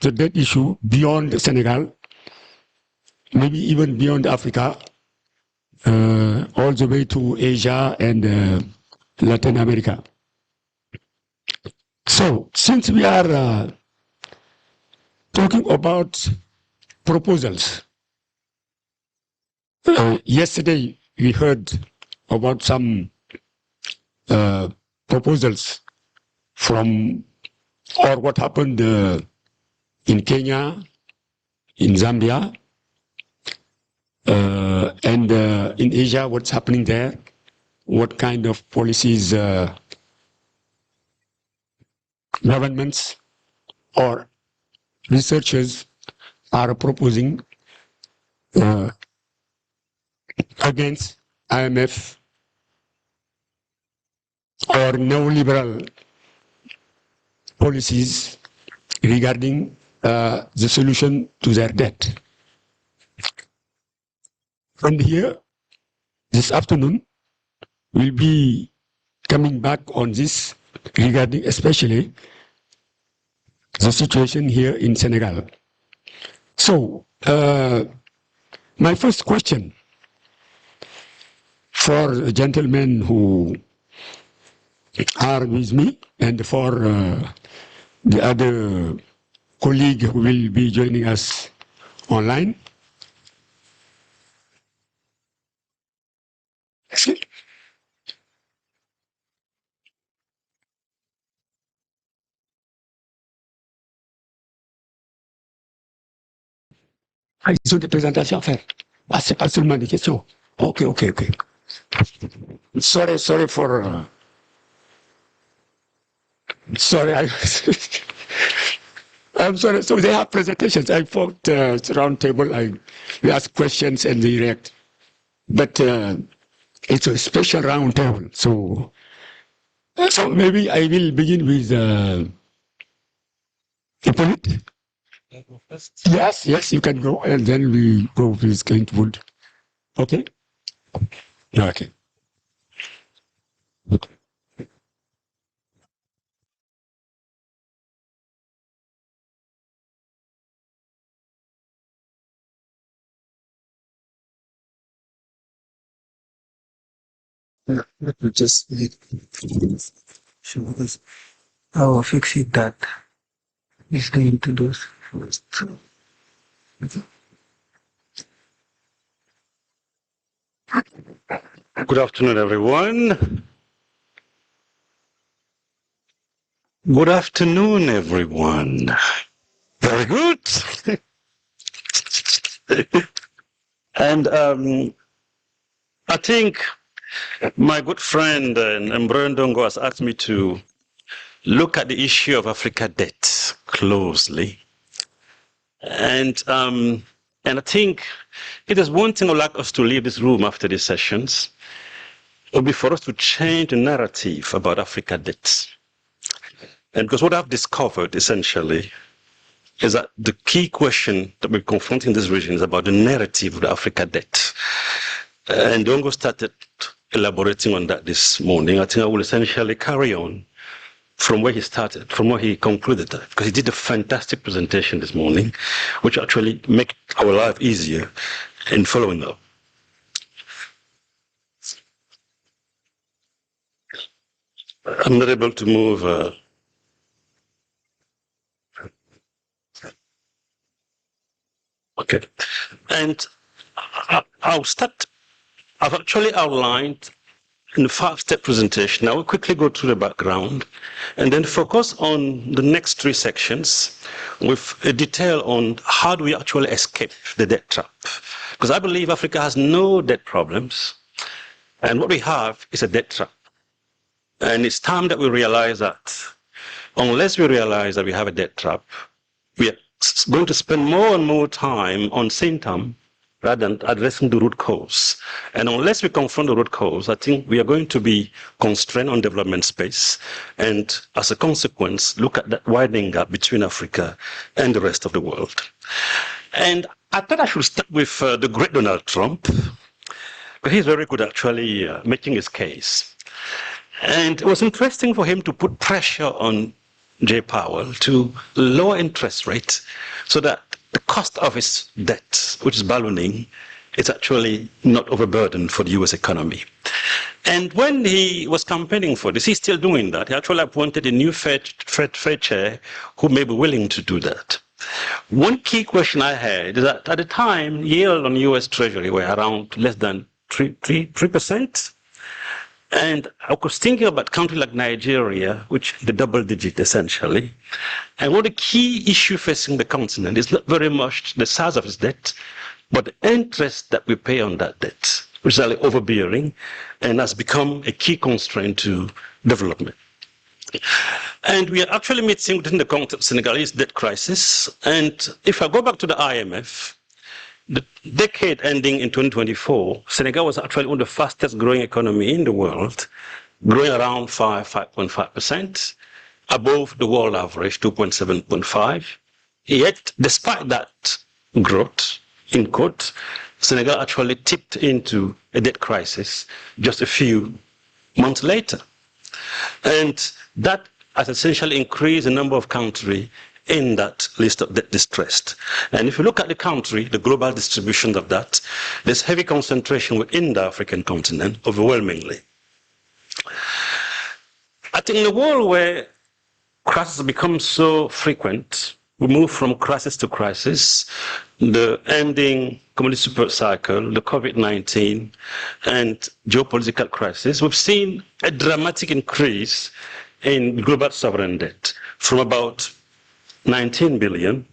the debt issue beyond Senegal, maybe even beyond Africa, all the way to Asia and Latin America. So, since we are talking about proposals, yesterday we heard about some proposals from, or what happened in Kenya, in Zambia, and in Asia, what's happening there, what kind of policies governments or researchers are proposing against IMF or neoliberal policies regarding the solution to their debt. And here, this afternoon, we'll be coming back on this regarding especially the situation here in Senegal. So, my first question for the gentlemen who are with me and for the other colleague who will be joining us online. Ah, ils ont des présentations à faire. Ah, c'est pas seulement des questions. Ok. Sorry for... sorry, I'm sorry. So they have presentations. I thought round table, we ask questions and they react. But it's a special round table. So maybe I will begin with Hippolyte. Yes, you can go, and then we go with Clintwood. Okay? Okay. Let me just show this. How fix it that is going to do first. Good afternoon, everyone. Good afternoon, everyone. Very good. And I think my good friend Mbrondongo has asked me to look at the issue of Africa debt closely. And I think it is one thing I'd like us to leave this room after these sessions. It will be for us to change the narrative about Africa debt. And because what I've discovered essentially is that the key question that we're confronting in this region is about the narrative of the Africa debt. And Dongo started elaborating on that this morning. I think I will essentially carry on from where he started, from where he concluded that, because he did a fantastic presentation this morning, which actually make our life easier in following up. I'm not able to move. Okay, and I'll start. I've actually outlined in the 5-step presentation. I will quickly go through the background and then focus on the next 3 sections with a detail on how do we actually escape the debt trap. Because I believe Africa has no debt problems, and what we have is a debt trap. And it's time that we realize that unless we realize that we have a debt trap, we are going to spend more and more time on symptom rather than addressing the root cause. And unless we confront the root cause, I think we are going to be constrained on development space. And as a consequence, look at that widening gap between Africa and the rest of the world. And I thought I should start with the great Donald Trump, but he's very good actually making his case. And it was interesting for him to put pressure on J. Powell to lower interest rates so that the cost of its debt, which is ballooning, is actually not overburdened for the US economy. And when he was campaigning for this, he's still doing that. He actually appointed a new Fed chair who may be willing to do that. One key question I had is that at the time, yield on US Treasury were around less than 3%. And I was thinking about countries like Nigeria, which the double digit essentially. And one of the key issues facing the continent is not very much the size of its debt, but the interest that we pay on that debt, which is really overbearing and has become a key constraint to development. And we are actually meeting within the context of Senegalese debt crisis. And if I go back to the IMF, the decade ending in 2024, Senegal was actually one of the fastest growing economy in the world, growing around 5.5%, above the world average, 2.7.5. Yet, despite that growth, in quote, Senegal actually tipped into a debt crisis just a few months later. And that has essentially increased the number of countries in that list of debt distressed. And if you look at the country, the global distribution of that, there's heavy concentration within the African continent, overwhelmingly. I think in a world where crises become so frequent, we move from crisis to crisis, the ending commodity super cycle, the COVID-19, and geopolitical crisis, we've seen a dramatic increase in global sovereign debt from about 19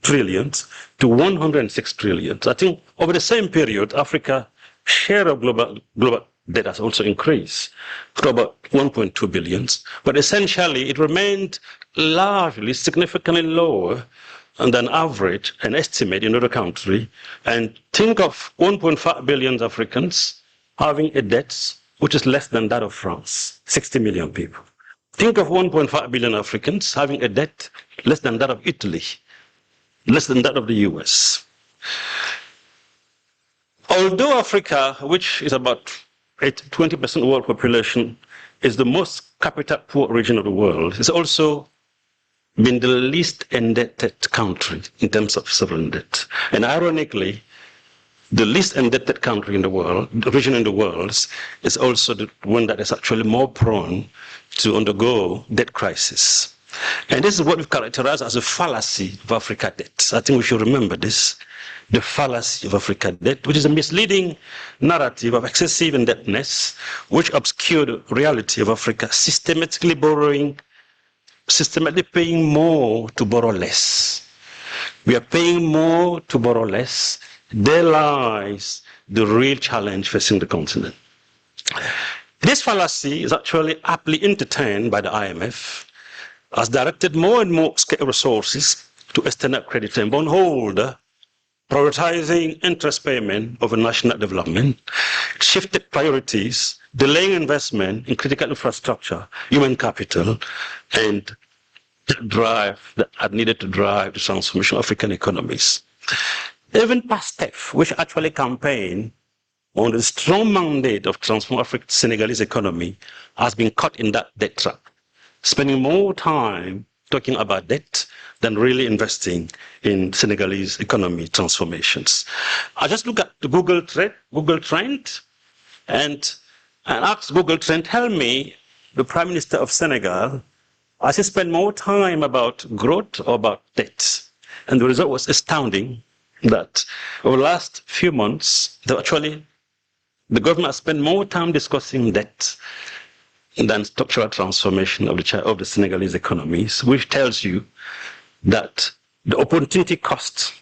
trillion to 106 trillion. I think over the same period, Africa's share of global debt has also increased to about 1.2 billion. But essentially, it remained largely significantly lower than average and estimate in other countries. And think of 1.5 billion Africans having a debt which is less than that of France, 60 million people. Think of 1.5 billion Africans having a debt less than that of Italy, less than that of the US. Although Africa, which is about 20% of world population, is the most capital poor region of the world, it's also been the least indebted country in terms of sovereign debt. And ironically, the least indebted country in the world, the region in the world, is also the one that is actually more prone to undergo debt crisis. And this is what we characterize as a fallacy of Africa debt. I think we should remember this, the fallacy of Africa debt, which is a misleading narrative of excessive indebtedness, which obscure the reality of Africa systematically paying more to borrow less. We are paying more to borrow less. There lies the real challenge facing the continent. This fallacy is actually aptly entertained by the IMF, has directed more and more scarce resources to external creditor and bondholder, prioritizing interest payment over national development, shifted priorities, delaying investment in critical infrastructure, human capital, and drive that are needed to drive the transformation of African economies. Even PASTEF, which actually campaigned on the strong mandate of transforming Africa's Senegalese economy, has been caught in that debt trap, spending more time talking about debt than really investing in Senegalese economy transformations. I just look at the Google Trend, and asked Google Trend, tell me, the Prime Minister of Senegal, has he spent more time about growth or about debt? And the result was astounding, that over the last few months, the government has spent more time discussing debt than structural transformation of the Senegalese economies, which tells you that the opportunity costs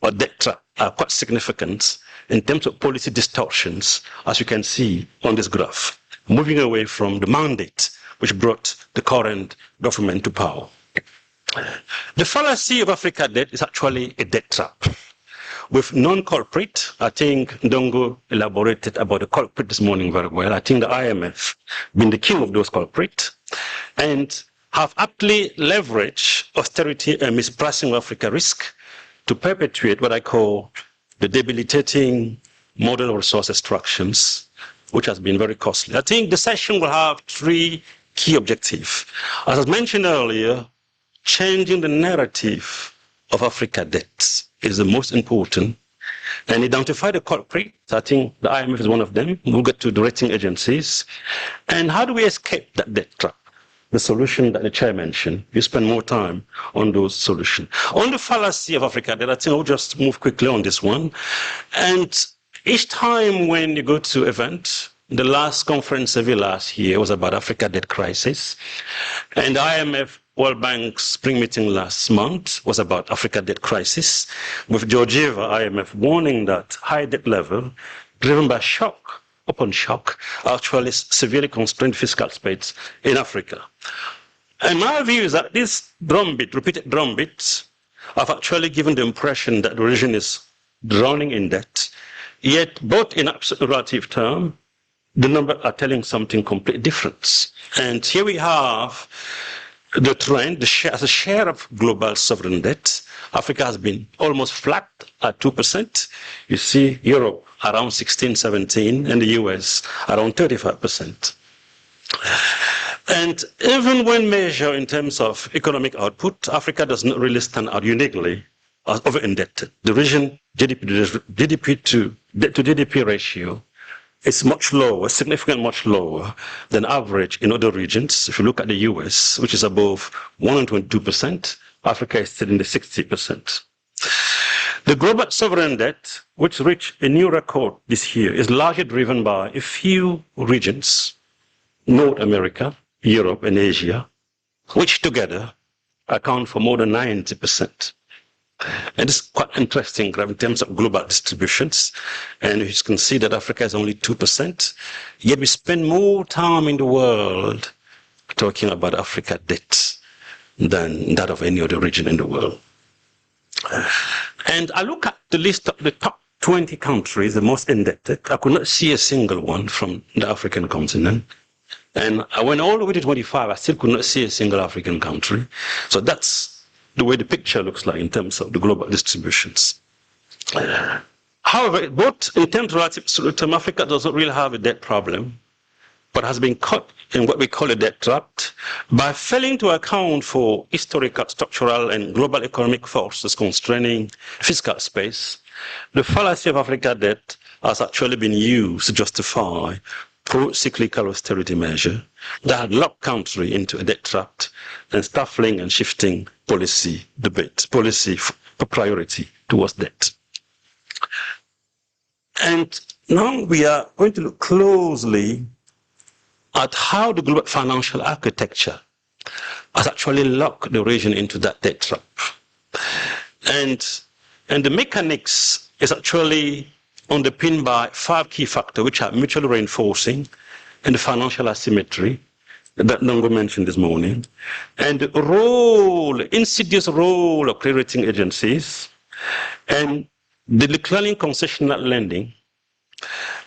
of debt trap are quite significant in terms of policy distortions, as you can see on this graph, moving away from the mandate which brought the current government to power. The fallacy of Africa debt is actually a debt trap. With non-culprit, I think Ndongo elaborated about the culprit this morning very well. I think the IMF been the king of those culprits and have aptly leveraged austerity and mispricing of Africa risk to perpetuate what I call the debilitating model of resource extractions, which has been very costly. I think the session will have three key objectives. As I mentioned earlier, changing the narrative of Africa debt is the most important, and identify the culprits. I think the IMF is one of them. We'll get to the rating agencies. And how do we escape that debt trap? The solution that the chair mentioned, you spend more time on those solutions. On the fallacy of Africa debt, I think I'll just move quickly on this one. And each time when you go to event, the last conference Seville last year was about Africa debt crisis. And IMF World Bank's spring meeting last month was about Africa debt crisis, with Georgieva, IMF, warning that high debt level, driven by shock upon shock, actually severely constrained fiscal space in Africa. And my view is that this drumbeat, repeated drumbeats, have actually given the impression that the region is drowning in debt, yet both in absolute and relative terms, the numbers are telling something completely different. And here we have the trend, as a share of global sovereign debt, Africa has been almost flat at 2%. You see Europe around 16, 17, and the US around 35%. And even when measured in terms of economic output, Africa does not really stand out uniquely as over-indebted. The region GDP to GDP ratio is much lower, significantly much lower than average in other regions. If you look at the US, which is above 122%, Africa is still in the 60%. The global sovereign debt, which reached a new record this year, is largely driven by a few regions, North America, Europe, and Asia, which together account for more than 90%. And it's quite interesting in terms of global distributions. And you can see that Africa is only 2%, yet we spend more time in the world talking about Africa debt than that of any other region in the world. And I look at the list of the top 20 countries, the most indebted. I could not see a single one from the African continent. And I went all the way to 25, I still could not see a single African country. So that's the way the picture looks like in terms of the global distributions. However, both in terms of relative to term, Africa doesn't really have a debt problem, but has been caught in what we call a debt trap by failing to account for historical, structural, and global economic forces constraining fiscal space. The fallacy of Africa debt has actually been used to justify pro-cyclical austerity measure that had locked country into a debt trap and stifling and shifting policy debate, policy priority towards debt. And now we are going to look closely at how the global financial architecture has actually locked the region into that debt trap. And the mechanics is actually underpinned by 5 key factors, which are mutually reinforcing and the financial asymmetry that Nongo mentioned this morning, and the insidious role of credit rating agencies, and the declining concessional lending,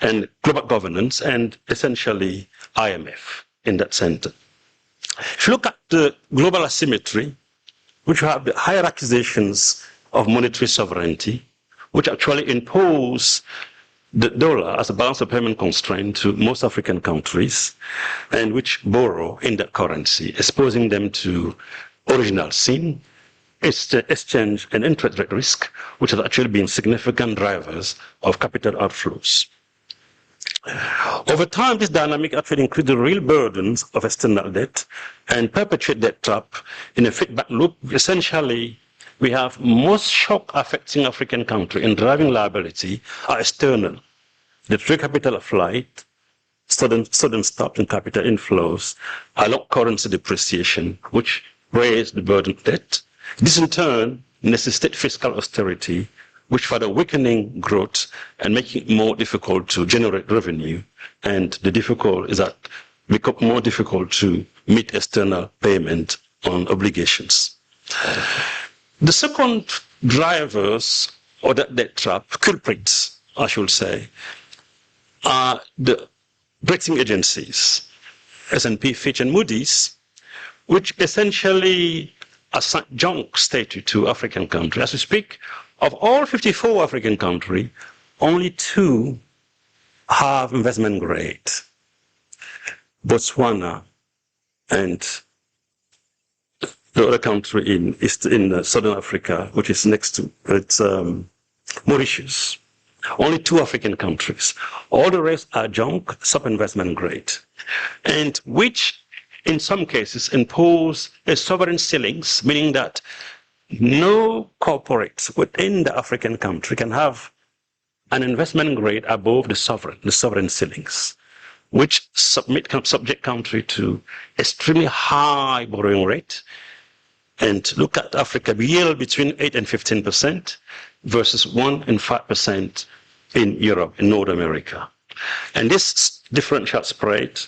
and global governance, and essentially IMF in that center. If you look at the global asymmetry, which have the hierarchizations of monetary sovereignty, which actually impose the dollar as a balance of payment constraint to most African countries, and which borrow in that currency, exposing them to original sin, exchange, and interest rate risk, which has actually been significant drivers of capital outflows. Over time, this dynamic actually increased the real burdens of external debt and perpetuate debt trap in a feedback loop. Essentially, we have most shock affecting African countries and driving liability are external. The trade capital flight, sudden stop in capital inflows, allow currency depreciation, which raise the burden of debt. This in turn necessitates fiscal austerity, which further weakening growth and making it more difficult to generate revenue. And the difficult is that it becomes more difficult to meet external payment on obligations. The second drivers of that debt trap, culprits, I should say, are the rating agencies, S&P, Fitch, and Moody's, which essentially assign junk status to African countries. As we speak, of all 54 African countries, only 2 have investment grade, Botswana and the other country in Southern Africa, which is next to it's Mauritius. Only 2 African countries. All the rest are junk, sub-investment grade, and which in some cases impose a sovereign ceilings, meaning that no corporates within the African country can have an investment grade above the sovereign ceilings, which subject country to extremely high borrowing rate. And look at Africa, yield between 8 and 15% versus 1 and 5% in Europe, in North America. And this differential spread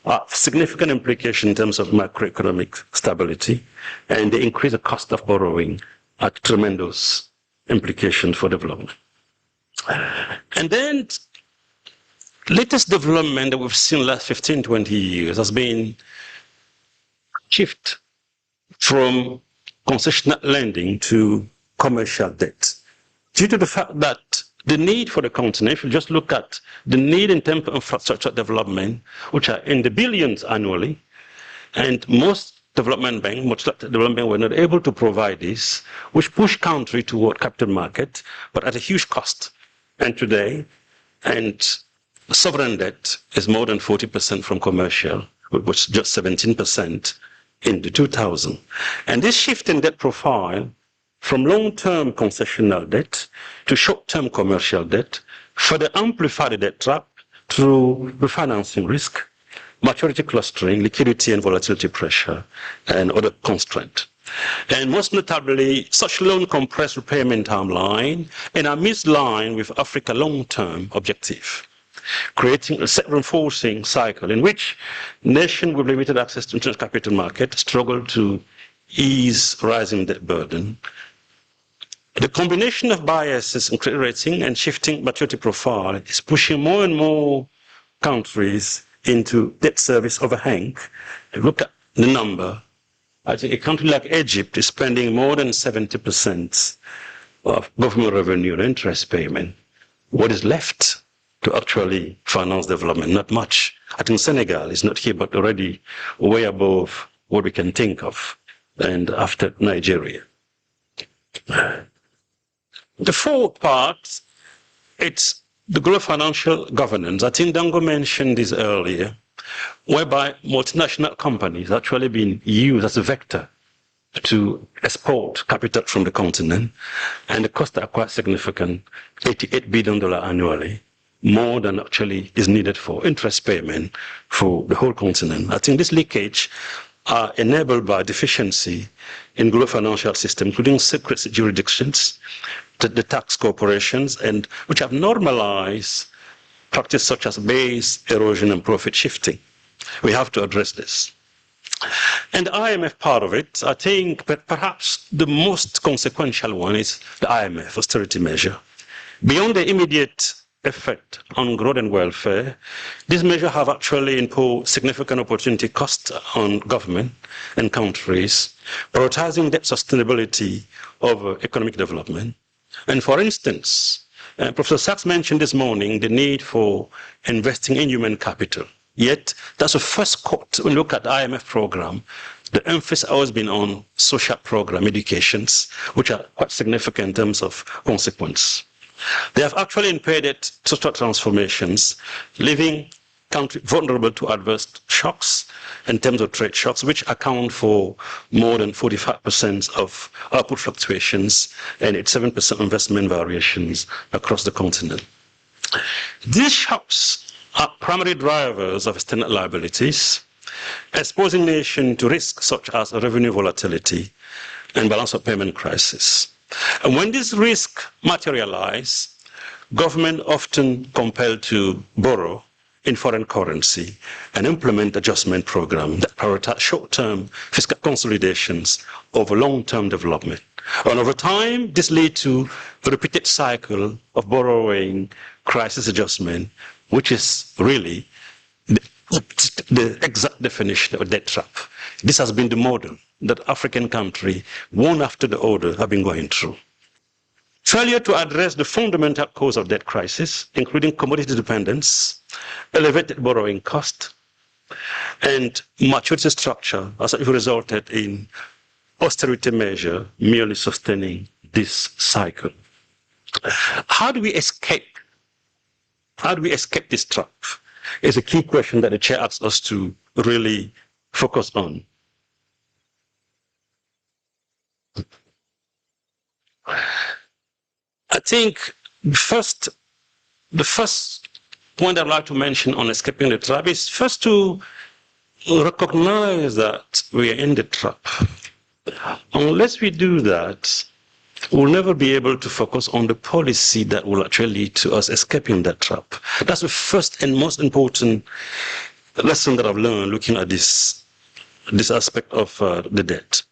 have significant implication in terms of macroeconomic stability, and they increase the cost of borrowing at tremendous implication for development. And then latest development that we've seen in the last 15, 20 years has been shift from concessional lending to commercial debt, due to the fact that the need for the continent, if you just look at the need in terms of infrastructure development, which are in the billions annually, and most development banks, were not able to provide this, which pushed country toward capital market, but at a huge cost. And today, sovereign debt is more than 40% from commercial, which was just 17% in the 2000. And this shift in debt profile from long-term concessional debt to short-term commercial debt further amplified the debt trap through refinancing risk, maturity clustering, liquidity and volatility pressure, and other constraints. And most notably, such loan compressed repayment timeline and are misaligned with Africa long-term objective, creating a self-reinforcing cycle in which nations with limited access to international capital market struggle to ease rising debt burden. The combination of biases in credit rating and shifting maturity profile is pushing more and more countries into debt service overhang. Look at the number. I think a country like Egypt is spending more than 70% of government revenue and interest payment. What is left to actually finance development? Not much. I think Senegal is not here, but already way above what we can think of, and after Nigeria. The fourth part, it's the global financial governance. I think Dango mentioned this earlier, whereby multinational companies actually being used as a vector to export capital from the continent, and the costs are quite significant, $88 billion annually, more than actually is needed for interest payment for the whole continent. I think this leakage are enabled by deficiency in global financial system, including secret jurisdictions, the tax corporations, and which have normalized practice such as base erosion and profit shifting. We have to address this. And the IMF part of it, I think, but perhaps the most consequential one is the IMF austerity measure. Beyond the immediate effect on growth and welfare, these measures have actually imposed significant opportunity costs on government and countries, prioritizing debt sustainability over economic development. And for instance, Professor Sachs mentioned this morning the need for investing in human capital. Yet, that's the first cut. When you look at the IMF program, the emphasis has always been on social program, educations, which are quite significant in terms of consequence. They have actually impeded social transformations, leaving countries vulnerable to adverse shocks in terms of trade shocks, which account for more than 45% of output fluctuations and 7% investment variations across the continent. These shocks are primary drivers of external liabilities, exposing nations to risks such as revenue volatility and balance of payment crisis. And when these risks materialize, government often compelled to borrow in foreign currency and implement adjustment programs that prioritize short-term fiscal consolidations over long-term development. And over time, this leads to a repeated cycle of borrowing, crisis adjustment, which is really the exact definition of a debt trap. This has been the model that African countries, one after the other, have been going through. Failure to address the fundamental cause of debt crisis, including commodity dependence, elevated borrowing cost, and maturity structure, has resulted in austerity measure merely sustaining this cycle. How do we escape? How do we escape this trap? Is a key question that the chair asks us to really focus on. I think the first point I'd like to mention on escaping the trap is first to recognize that we are in the trap. Unless we do that, we'll never be able to focus on the policy that will actually lead to us escaping that trap. That's the first and most important lesson that I've learned looking at this aspect of the debt.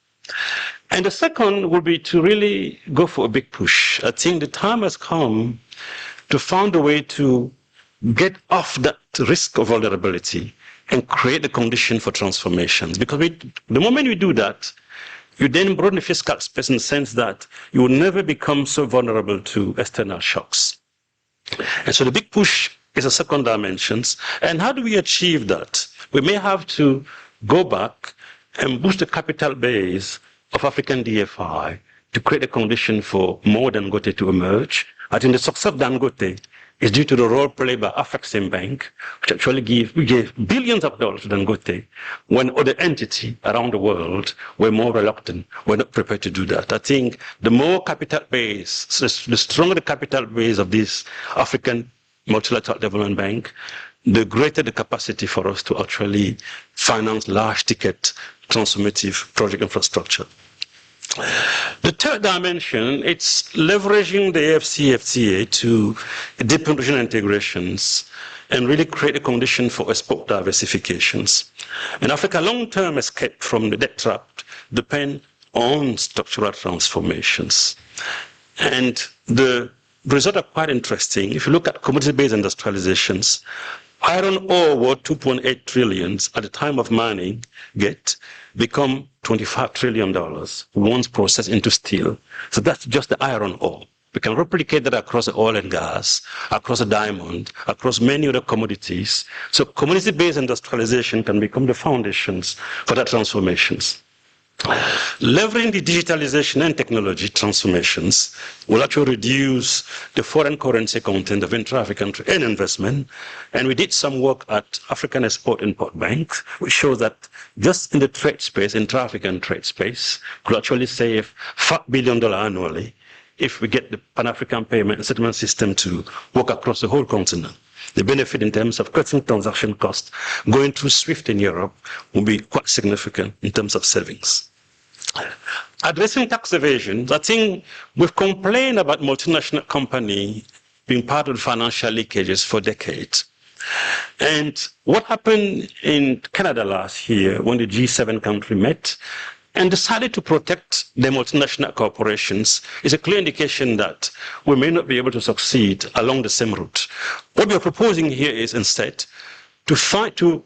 And the second would be to really go for a big push. I think the time has come to find a way to get off that risk of vulnerability and create the condition for transformations. Because the moment we do that, you then broaden the fiscal space in the sense that you will never become so vulnerable to external shocks. And so the big push is a second dimension. And how do we achieve that? We may have to go back and boost the capital base of African DFI to create a condition for more Dangote to emerge. I think the success of Dangote is due to the role played by Afreximbank, which actually gave billions of dollars to Dangote when other entities around the world were more reluctant, were not prepared to do that. I think the more capital base, the stronger the capital base of this African multilateral development bank, the greater the capacity for us to actually finance large ticket transformative project infrastructure. The third dimension, it's leveraging the AFCFTA to deepen regional integrations and really create a condition for export diversifications. In Africa, long-term escape from the debt trap depend on structural transformations. And the results are quite interesting. If you look at commodity-based industrializations, iron ore worth 2.8 trillion at the time of mining become $25 trillion once processed into steel. So that's just the iron ore. We can replicate that across the oil and gas, across the diamond, across many other commodities. So commodity-based industrialization can become the foundations for that transformations. Leveraging the digitalization and technology transformations will actually reduce the foreign currency content of intra-African trade and investment. And we did some work at African Export-Import Bank, which shows that just in the trade space, intra-African trade space, could actually save $5 billion annually if we get the Pan-African payment and settlement system to work across the whole continent. The benefit in terms of cutting transaction costs going through SWIFT in Europe will be quite significant in terms of savings. Addressing tax evasion, I think we've complained about multinational companies being part of the financial leakages for decades. And what happened in Canada last year when the G7 country met and decided to protect the multinational corporations is a clear indication that we may not be able to succeed along the same route. What we are proposing here is instead to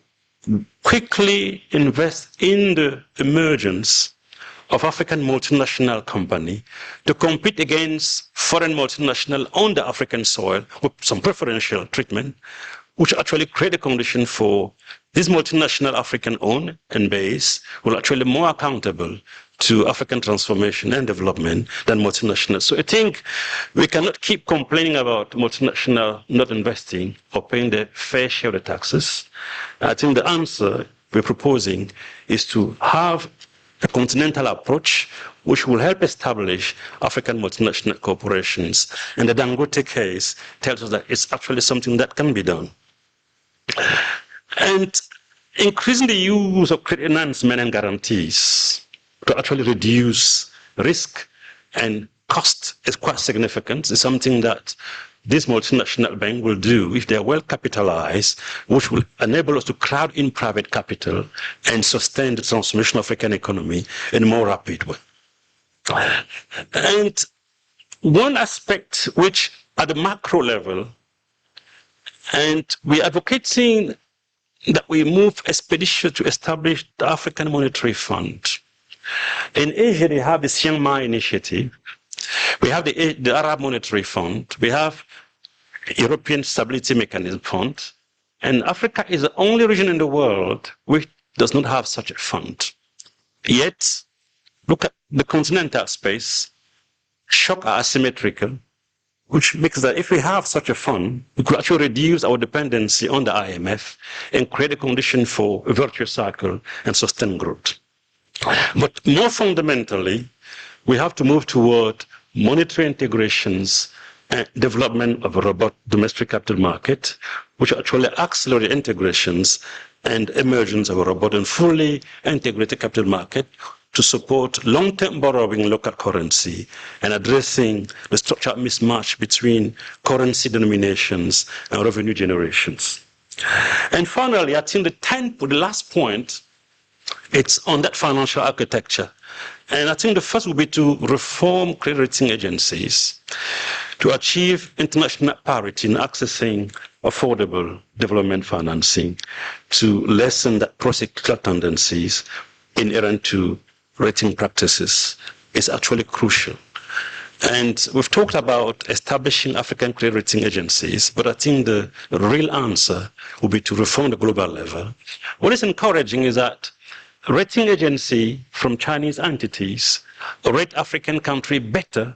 quickly invest in the emergence of African multinational company to compete against foreign multinational on the African soil with some preferential treatment, which actually create a condition for this multinational African-owned and based will actually be more accountable to African transformation and development than multinational. So I think we cannot keep complaining about multinational not investing or paying their fair share of the taxes. I think the answer we're proposing is to have a continental approach which will help establish African multinational corporations. And the Dangote case tells us that it's actually something that can be done. And increasing the use of credit enhancement and guarantees to actually reduce risk and cost is quite significant. It's something that this multinational bank will do if they're well capitalized, which will enable us to crowd in private capital and sustain the transformation of the African economy in a more rapid way. And one aspect which at the macro level, and we're advocating that we move expeditiously to establish the African Monetary Fund. In Asia, they have the Chiang Mai Initiative. We have the Arab Monetary Fund. We have European Stability Mechanism Fund. And Africa is the only region in the world which does not have such a fund. Yet, look at the continental space, shocks are asymmetrical, which makes that if we have such a fund, we could actually reduce our dependency on the IMF and create a condition for a virtuous cycle and sustained growth. But more fundamentally, we have to move toward monetary integrations and development of a robust domestic capital market, which actually accelerate integrations and emergence of a robust and fully integrated capital market to support long-term borrowing in local currency and addressing the structural mismatch between currency denominations and revenue generations. And finally, I think the last point, it's on that financial architecture. And I think the first would be to reform credit rating agencies to achieve international parity in accessing affordable development financing, to lessen that procyclical tendencies inherent to rating practices is actually crucial. And we've talked about establishing African credit rating agencies, but I think the real answer will be to reform the global level. What is encouraging is that rating agency from Chinese entities rate African country better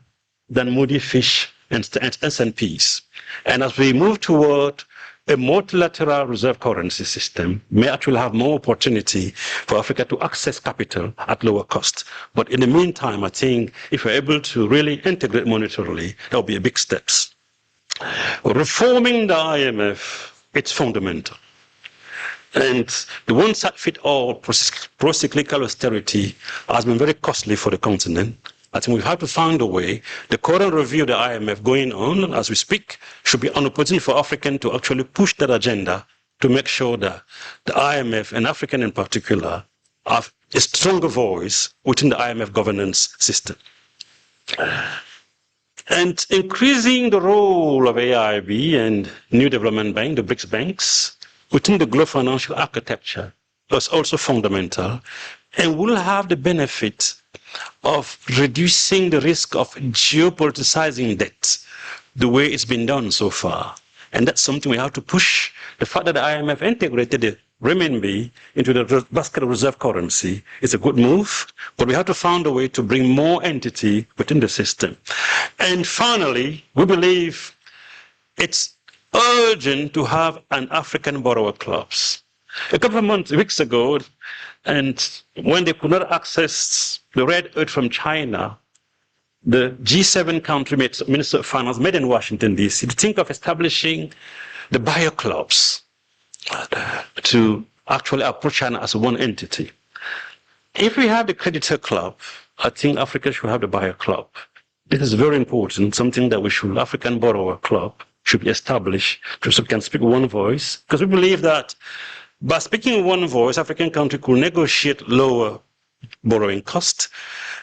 than Moody's, Fitch, and S&Ps. And as we move toward a multilateral reserve currency system, may actually have more opportunity for Africa to access capital at lower cost. But in the meantime, I think if we're able to really integrate monetarily, that will be a big steps. Reforming the IMF, it's fundamental. And the one-size-fits-all pro-cyclical austerity has been very costly for the continent. I think we have to find a way. The current review of the IMF going on as we speak should be an opportunity for Africans to actually push that agenda to make sure that the IMF and African in particular have a stronger voice within the IMF governance system. And increasing the role of AIB and New Development Bank, the BRICS banks, within the global financial architecture is also fundamental and will have the benefit of reducing the risk of geopoliticizing debt the way it's been done so far. And that's something we have to push. The fact that the IMF integrated the renminbi into the basket of reserve currency is a good move, but we have to find a way to bring more entity within the system. And finally, we believe it's urgent to have an African borrower clubs. A couple of weeks ago, and when they could not access the red earth from China, the G7 country Minister of Finance met in Washington, D.C. to think of establishing the buyer clubs to actually approach China as one entity. If we have the creditor club, I think Africa should have the buyer club. This is very important, something that African borrower club should be established so we can speak one voice, because we believe that by speaking one voice, African country could negotiate lower borrowing cost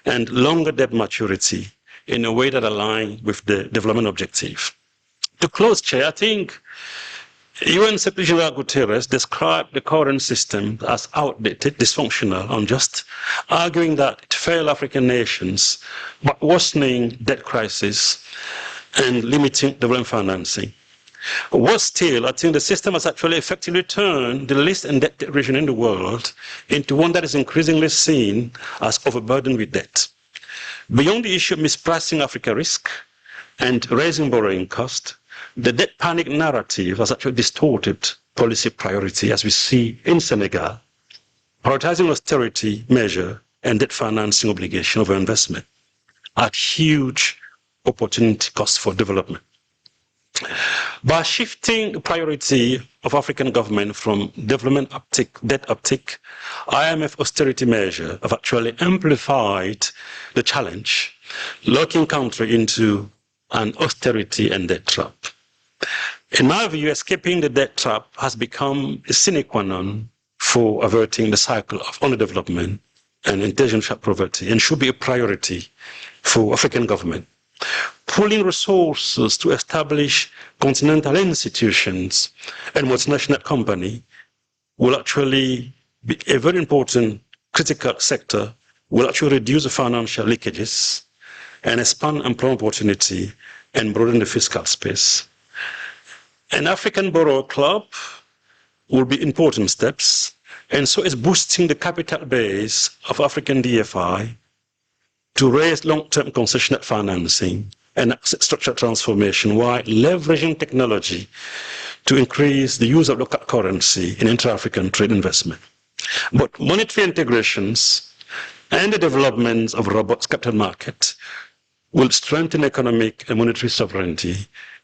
and longer debt maturity in a way that aligns with the development objective. To close, Chair, I think UN Secretary General Guterres described the current system as outdated, dysfunctional, unjust, arguing that it failed African nations by worsening debt crisis and limiting development financing. Worse still, I think the system has actually effectively turned the least indebted region in the world into one that is increasingly seen as overburdened with debt. Beyond the issue of mispricing Africa risk and raising borrowing cost, the debt panic narrative has actually distorted policy priority, as we see in Senegal, prioritizing austerity measure and debt financing obligation over investment at huge opportunity cost for development. By shifting the priority of African government from development uptick, debt uptick, IMF austerity measure have actually amplified the challenge, locking country into an austerity and debt trap. In my view, escaping the debt trap has become a sine qua non for averting the cycle of underdevelopment and intergenerational poverty, and should be a priority for African government. Pooling resources to establish continental institutions and multinational company will actually be a very important critical sector, will actually reduce the financial leakages and expand employment opportunity and broaden the fiscal space. An African Borrower Club will be important steps, and so is boosting the capital base of African DFI to raise long-term concessional financing and asset structure transformation while leveraging technology to increase the use of local currency in intra-African trade investment. But monetary integrations and the development of robust capital markets will strengthen economic and monetary sovereignty,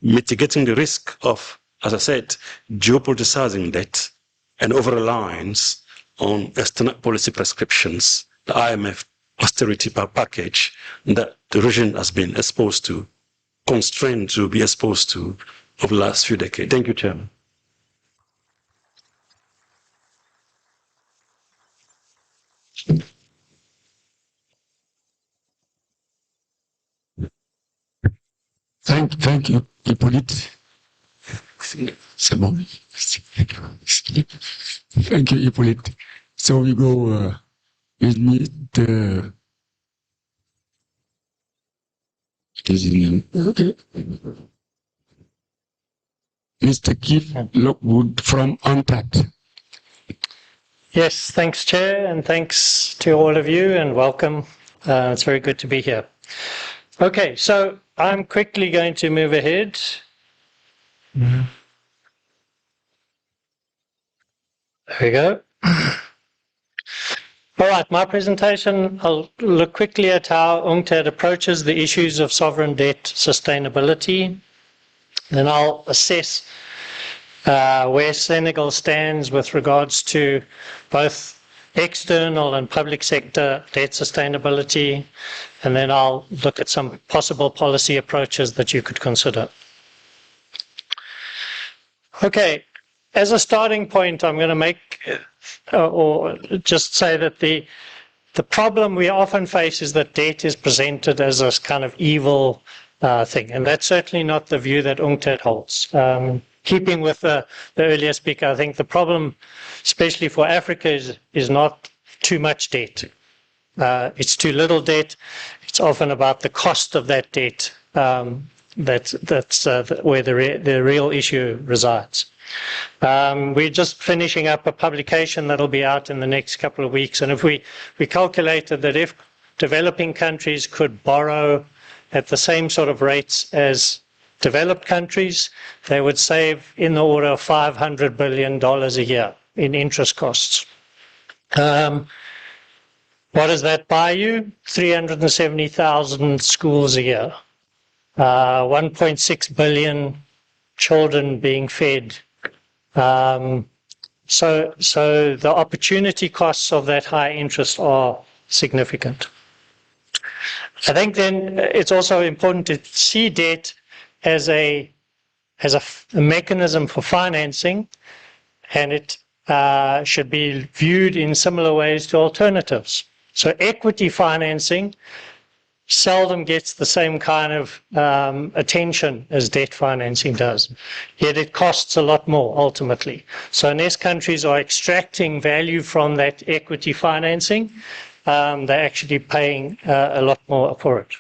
mitigating the risk of, as I said, geopoliticizing debt and over-reliance on external policy prescriptions, the IMF austerity package that the region has been exposed to, constrained to be exposed to over the last few decades. Thank you, Chairman. Thank you, Hippolyte. C'est bon. Thank you, Hippolyte. So we go with me the okay. Mr. Keith Lockwood from UNCTAD. Yes, thanks, Chair, and thanks to all of you, and welcome. It's very good to be here. Okay, so I'm quickly going to move ahead. There we go. All right, my presentation, I'll look quickly at how UNCTAD approaches the issues of sovereign debt sustainability. Then I'll assess where Senegal stands with regards to both external and public sector debt sustainability. And then I'll look at some possible policy approaches that you could consider. Okay, as a starting point, I'm going to make or just say that the problem we often face is that debt is presented as a kind of evil thing, and that's certainly not the view that UNCTAD holds. Keeping with the earlier speaker, I think the problem, especially for Africa, is not too much debt. It's too little debt. It's often about the cost of that debt. That's where the real issue resides. We're just finishing up a publication that'll be out in the next couple of weeks, and if we calculated that if developing countries could borrow at the same sort of rates as developed countries, they would save in the order of $500 billion a year in interest costs. What does that buy you? 370,000 schools a year, 1.6 billion children being fed. So the opportunity costs of that high interest are significant. I think then it's also important to see debt as a mechanism for financing, and it should be viewed in similar ways to alternatives. So equity financing seldom gets the same kind of attention as debt financing does, yet it costs a lot more ultimately. So unless countries are extracting value from that equity financing, they're actually paying a lot more for it.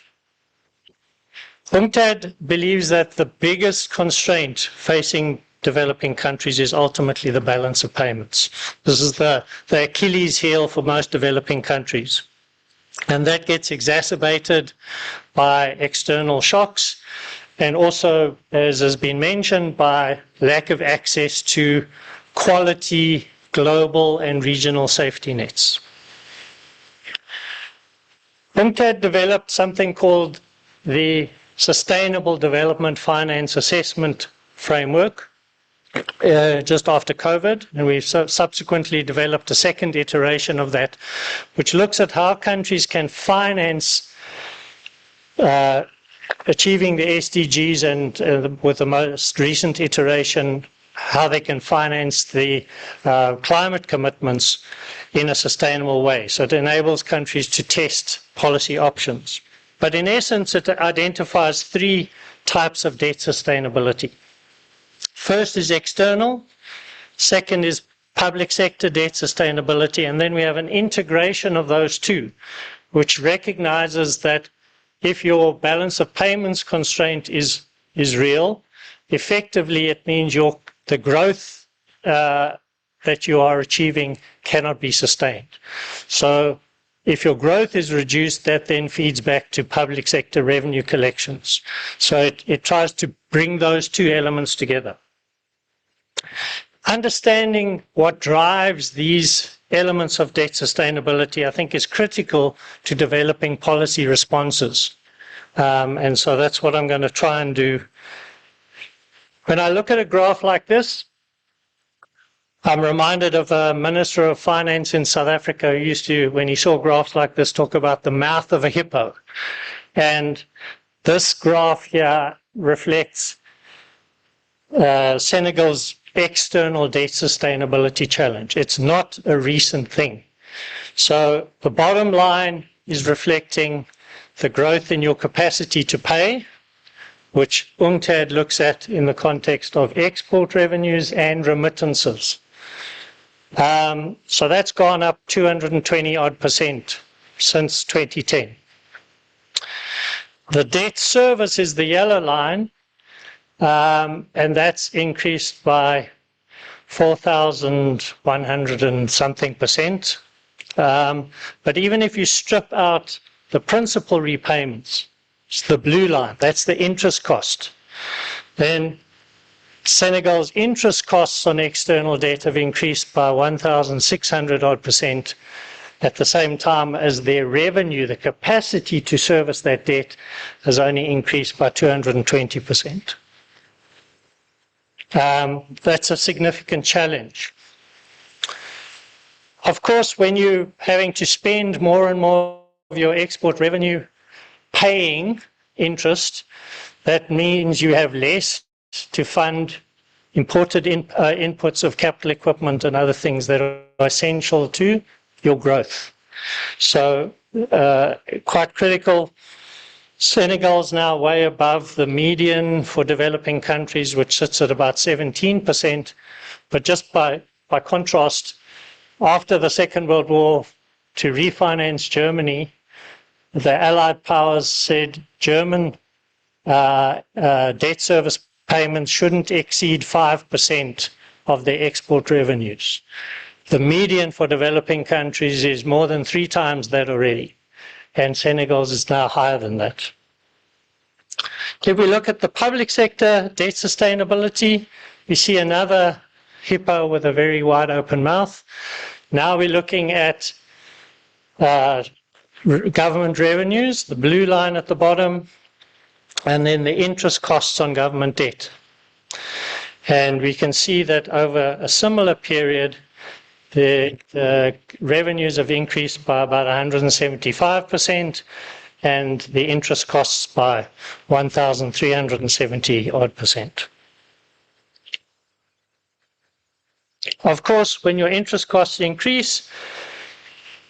UNCTAD believes that the biggest constraint facing developing countries is ultimately the balance of payments. This is the Achilles heel for most developing countries. And that gets exacerbated by external shocks and also, as has been mentioned, by lack of access to quality global and regional safety nets. UNCTAD developed something called the Sustainable Development Finance Assessment Framework just after COVID, and we've subsequently developed a second iteration of that, which looks at how countries can finance achieving the SDGs and with the most recent iteration, how they can finance the climate commitments in a sustainable way. So it enables countries to test policy options. But in essence, it identifies three types of debt sustainability. First is external, second is public sector debt sustainability, and then we have an integration of those two, which recognizes that if your balance of payments constraint is real, effectively it means the growth that you are achieving cannot be sustained. So if your growth is reduced, that then feeds back to public sector revenue collections. So it tries to bring those two elements together. Understanding what drives these elements of debt sustainability, I think, is critical to developing policy responses. And so that's what I'm going to try and do. When I look at a graph like this, I'm reminded of a Minister of Finance in South Africa who used to, when he saw graphs like this, talk about the mouth of a hippo. And this graph here reflects Senegal's external debt sustainability challenge. It's not a recent thing. So the bottom line is reflecting the growth in your capacity to pay, which UNCTAD looks at in the context of export revenues and remittances. So that's gone up 220% since 2010. The debt service is the yellow line, and that's increased by 4,100 and something percent. But even if you strip out the principal repayments, it's the blue line, that's the interest cost, then Senegal's interest costs on external debt have increased by 1,600 odd percent at the same time as their revenue, the capacity to service that debt, has only increased by 220%. That's a significant challenge. Of course, when you're having to spend more and more of your export revenue paying interest, that means you have less to fund imported inputs of capital equipment and other things that are essential to your growth. So quite critical. Senegal's now way above the median for developing countries, which sits at about 17%. But just by contrast, after the Second World War, to refinance Germany, the Allied powers said German debt service payments shouldn't exceed 5% of their export revenues. The median for developing countries is more than 3 times that already, and Senegal's is now higher than that. If we look at the public sector debt sustainability, we see another hippo with a very wide open mouth. Now we're looking at government revenues, the blue line at the bottom, and then the interest costs on government debt. And we can see that over a similar period, the revenues have increased by about 175%, and the interest costs by 1,370 odd percent. Of course, when your interest costs increase,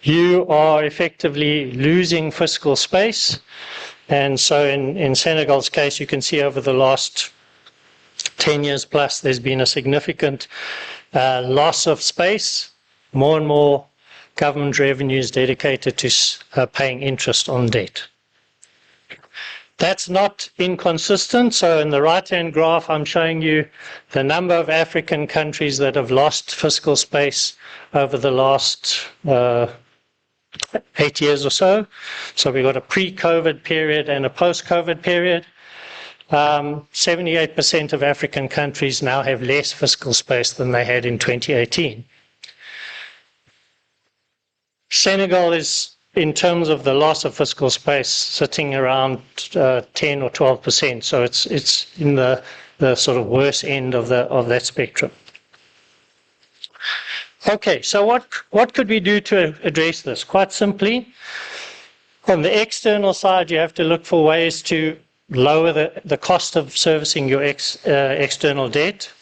you are effectively losing fiscal space. And so in Senegal's case, you can see over the last 10 years plus, there's been a significant loss of space, more and more government revenues dedicated to paying interest on debt. That's not inconsistent. So in the right-hand graph, I'm showing you the number of African countries that have lost fiscal space over the last 8 years or so. So we've got a pre-COVID period and a post-COVID period. 78% of African countries now have less fiscal space than they had in 2018. Senegal is, in terms of the loss of fiscal space, sitting around 10 or 12%. So it's in the sort of worst end of that spectrum. Okay, so what could we do to address this? Quite simply, on the external side, you have to look for ways to lower the cost of servicing your external debt.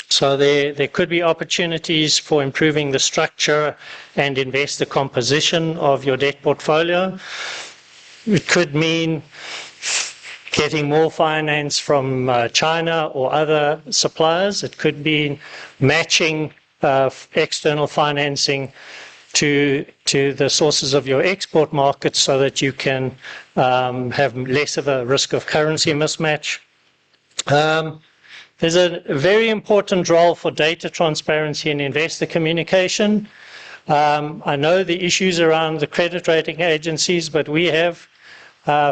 So there could be opportunities for improving the structure and investor composition of your debt portfolio. It could mean getting more finance from China or other suppliers. It could be matching external financing to the sources of your export markets so that you can have less of a risk of currency mismatch. There's a very important role for data transparency and investor communication. I know the issues around the credit rating agencies, but we have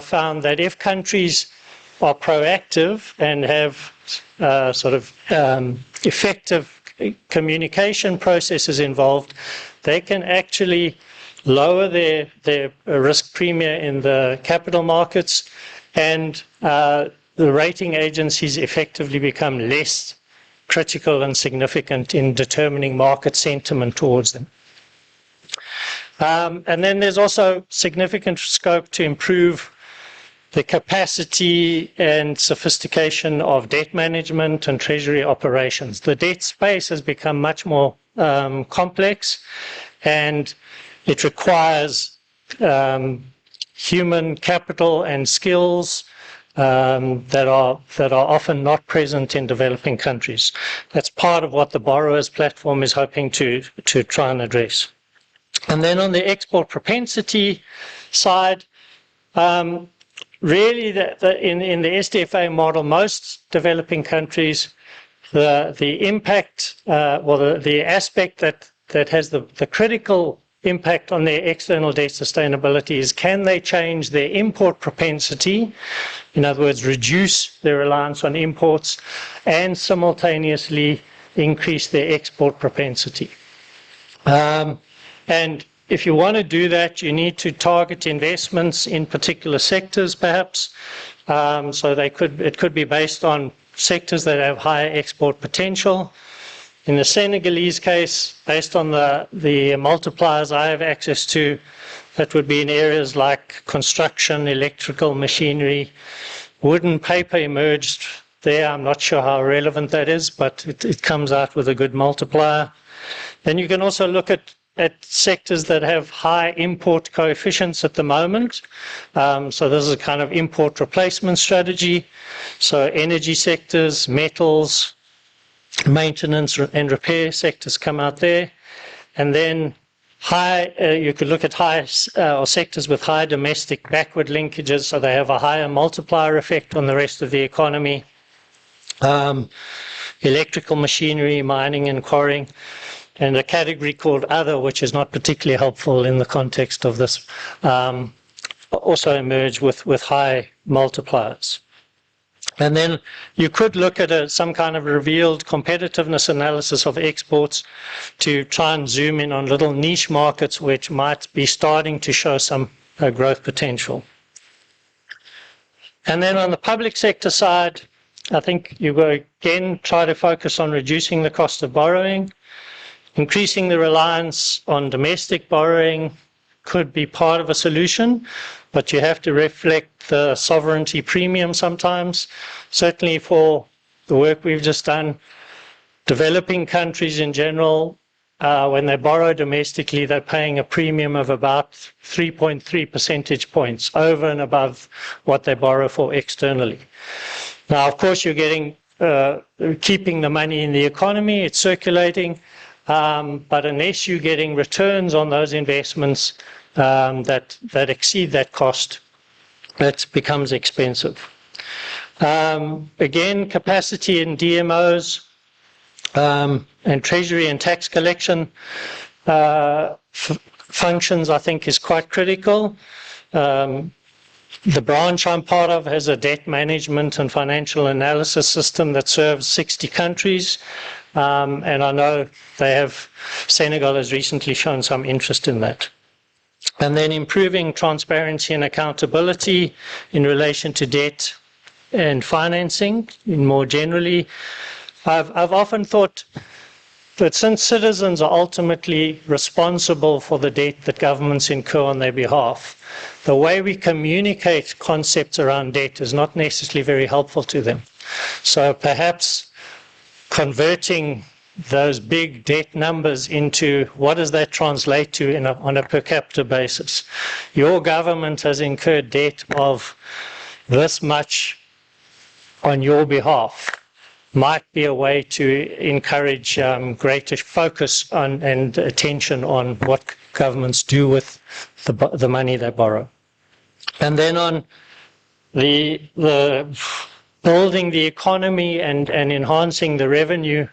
found that if countries are proactive and have effective communication processes involved, they can actually lower their risk premium in the capital markets, and the rating agencies effectively become less critical and significant in determining market sentiment towards them. And then there's also significant scope to improve the capacity and sophistication of debt management and treasury operations. The debt space has become much more complex, and it requires human capital and skills that are often not present in developing countries. That's part of what the Borrowers Platform is hoping to try and address. And then on the export propensity side, really in the SDFA model, most developing countries, the impact, the aspect that has the critical impact on their external debt sustainability is, can they change their import propensity? In other words, reduce their reliance on imports and simultaneously increase their export propensity. And if you want to do that, you need to target investments in particular sectors, perhaps. So it could be based on sectors that have higher export potential. In the Senegalese case, based on the multipliers I have access to, that would be in areas like construction, electrical machinery. Wood and paper emerged there. I'm not sure how relevant that is, but it comes out with a good multiplier. Then you can also look at sectors that have high import coefficients at the moment. So this is a kind of import replacement strategy. So energy sectors, metals, maintenance and repair sectors come out there. And then you could look at or sectors with high domestic backward linkages, so they have a higher multiplier effect on the rest of the economy. Electrical machinery, mining and quarrying. And a category called other, which is not particularly helpful in the context of this, also emerge with high multipliers. And then you could look at some kind of revealed competitiveness analysis of exports to try and zoom in on little niche markets which might be starting to show some growth potential. And then on the public sector side, I think you will again try to focus on reducing the cost of borrowing. Increasing the reliance on domestic borrowing could be part of a solution, but you have to reflect the sovereignty premium sometimes. Certainly for the work we've just done, developing countries in general, when they borrow domestically, they're paying a premium of about 3.3 percentage points over and above what they borrow for externally. Now, of course, you're getting keeping the money in the economy, it's circulating, but unless you're getting returns on those investments that exceed that cost, that becomes expensive. Again, capacity in DMOs and treasury and tax collection functions, I think, is quite critical. The branch I'm part of has a debt management and financial analysis system that serves 60 countries. And I know Senegal has recently shown some interest in that. And then improving transparency and accountability in relation to debt and financing more generally. I've often thought that since citizens are ultimately responsible for the debt that governments incur on their behalf, the way we communicate concepts around debt is not necessarily very helpful to them. So perhaps converting those big debt numbers into what does that translate to on a per capita basis. Your government has incurred debt of this much on your behalf might be a way to encourage greater focus on and attention on what governments do with the money they borrow. And then on the building the economy and enhancing the revenue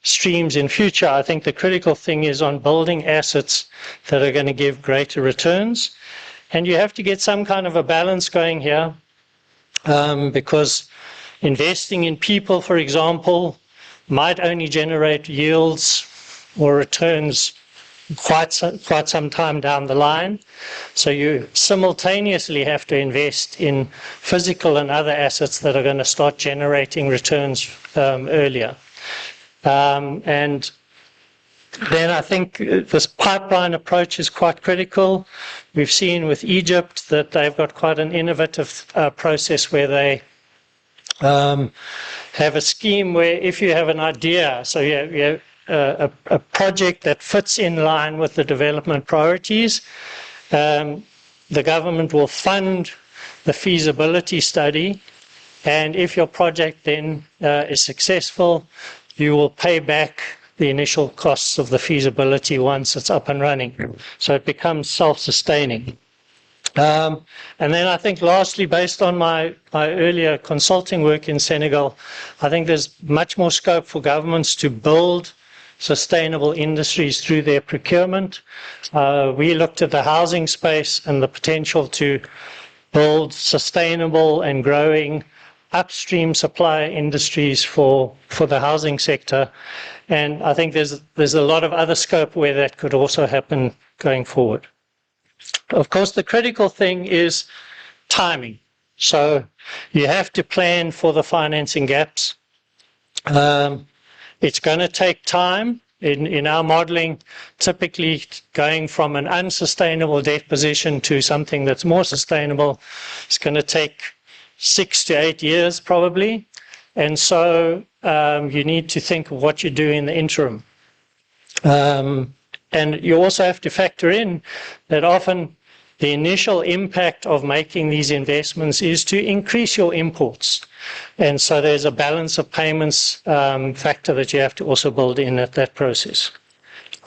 streams in future. I think the critical thing is on building assets that are going to give greater returns. And you have to get some kind of a balance going here, because investing in people, for example, might only generate yields or returns quite some time down the line. So you simultaneously have to invest in physical and other assets that are going to start generating returns earlier. And then I think this pipeline approach is quite critical. We've seen with Egypt that they've got quite an innovative process where they have a scheme where if you have an idea, so you have a project that fits in line with the development priorities, the government will fund the feasibility study, and if your project then is successful, you will pay back the initial costs of the feasibility once it's up and running. So it becomes self-sustaining. And then I think lastly, based on my earlier consulting work in Senegal, I think there's much more scope for governments to build sustainable industries through their procurement. We looked at the housing space and the potential to build sustainable and growing upstream supply industries for the housing sector. And I think there's a lot of other scope where that could also happen going forward. Of course, the critical thing is timing. So you have to plan for the financing gaps. It's going to take time. In our modeling, typically going from an unsustainable debt position to something that's more sustainable, it's going to take 6 to 8 years probably. And so you need to think of what you do in the interim. And you also have to factor in that often the initial impact of making these investments is to increase your imports. And so there's a balance of payments factor that you have to also build in at that process.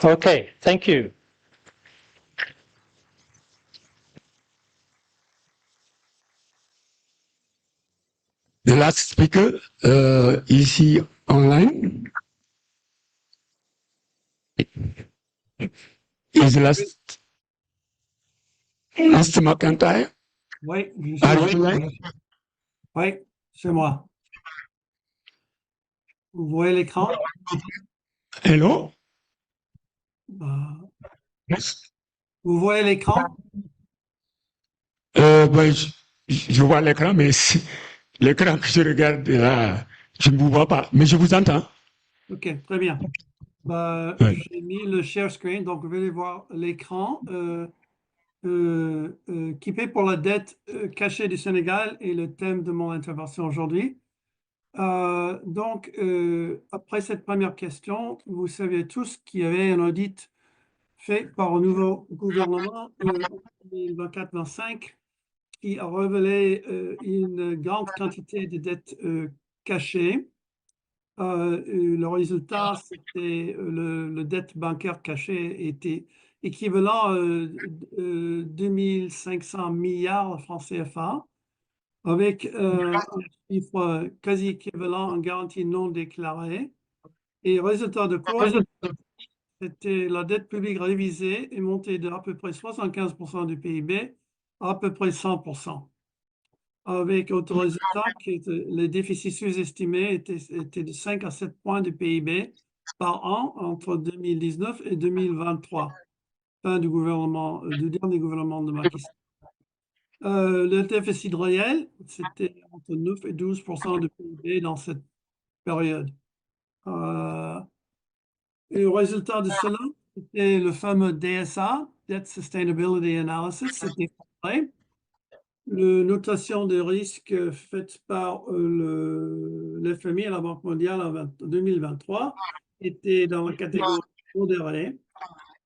Okay, thank you. The last speaker, is he online? Is the last Mr. McIntyre? Oui, Are you online? oui, c'est moi. Vous voyez l'écran? Hello? Yes. Vous voyez l'écran? Ben, je vois l'écran, mais l'écran que je regarde là, je ne vous vois pas, mais je vous entends. OK, très bien. Ouais. J'ai mis le share screen, donc vous allez voir l'écran. Qui paie pour la dette cachée du Sénégal est le thème de mon intervention aujourd'hui. Donc, après cette première question, vous savez tous qu'il y avait un audit fait par un nouveau gouvernement en 2024-25 qui a révélé une grande quantité de dettes cachées. Le résultat, c'était le dette bancaire cachée était équivalent à 2500 milliards de francs CFA, avec un chiffre quasi équivalent en garantie non déclarée. Et résultat de course, c'était la dette publique révisée est montée de à peu près 75% du PIB à peu près 100%. Avec autre résultat, les déficits sous-estimés étaient de 5 à 7 points du PIB par an entre 2019 et 2023, fin du dernier gouvernement de Macky Sall. Le déficit réel, c'était entre 9 et 12% du PIB dans cette période. Et au résultat de cela, c'était le fameux DSA, Debt Sustainability Analysis, c'était vrai. La notation de risque faite par l'FMI et la Banque mondiale en 2023 était dans la catégorie modérée.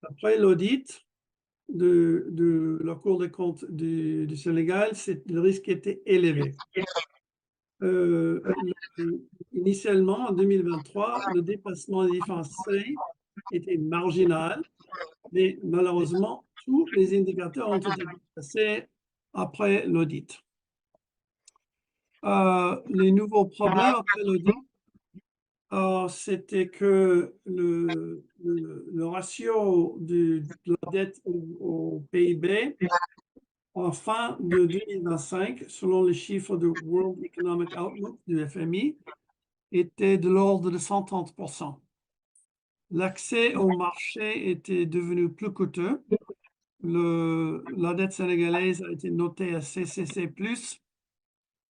Après l'audit de la Cour des comptes du Sénégal, le risque était élevé. Initialement, en 2023, le dépassement des différents seuils était marginal, mais malheureusement, tous les indicateurs ont été dépassés après l'audit. Les nouveaux problèmes après l'audit c'était que le ratio de la dette au PIB en fin de 2025, selon les chiffres du World Economic Outlook du FMI, était de l'ordre de 130%. L'accès au marché était devenu plus coûteux. La dette sénégalaise a été notée à CCC+,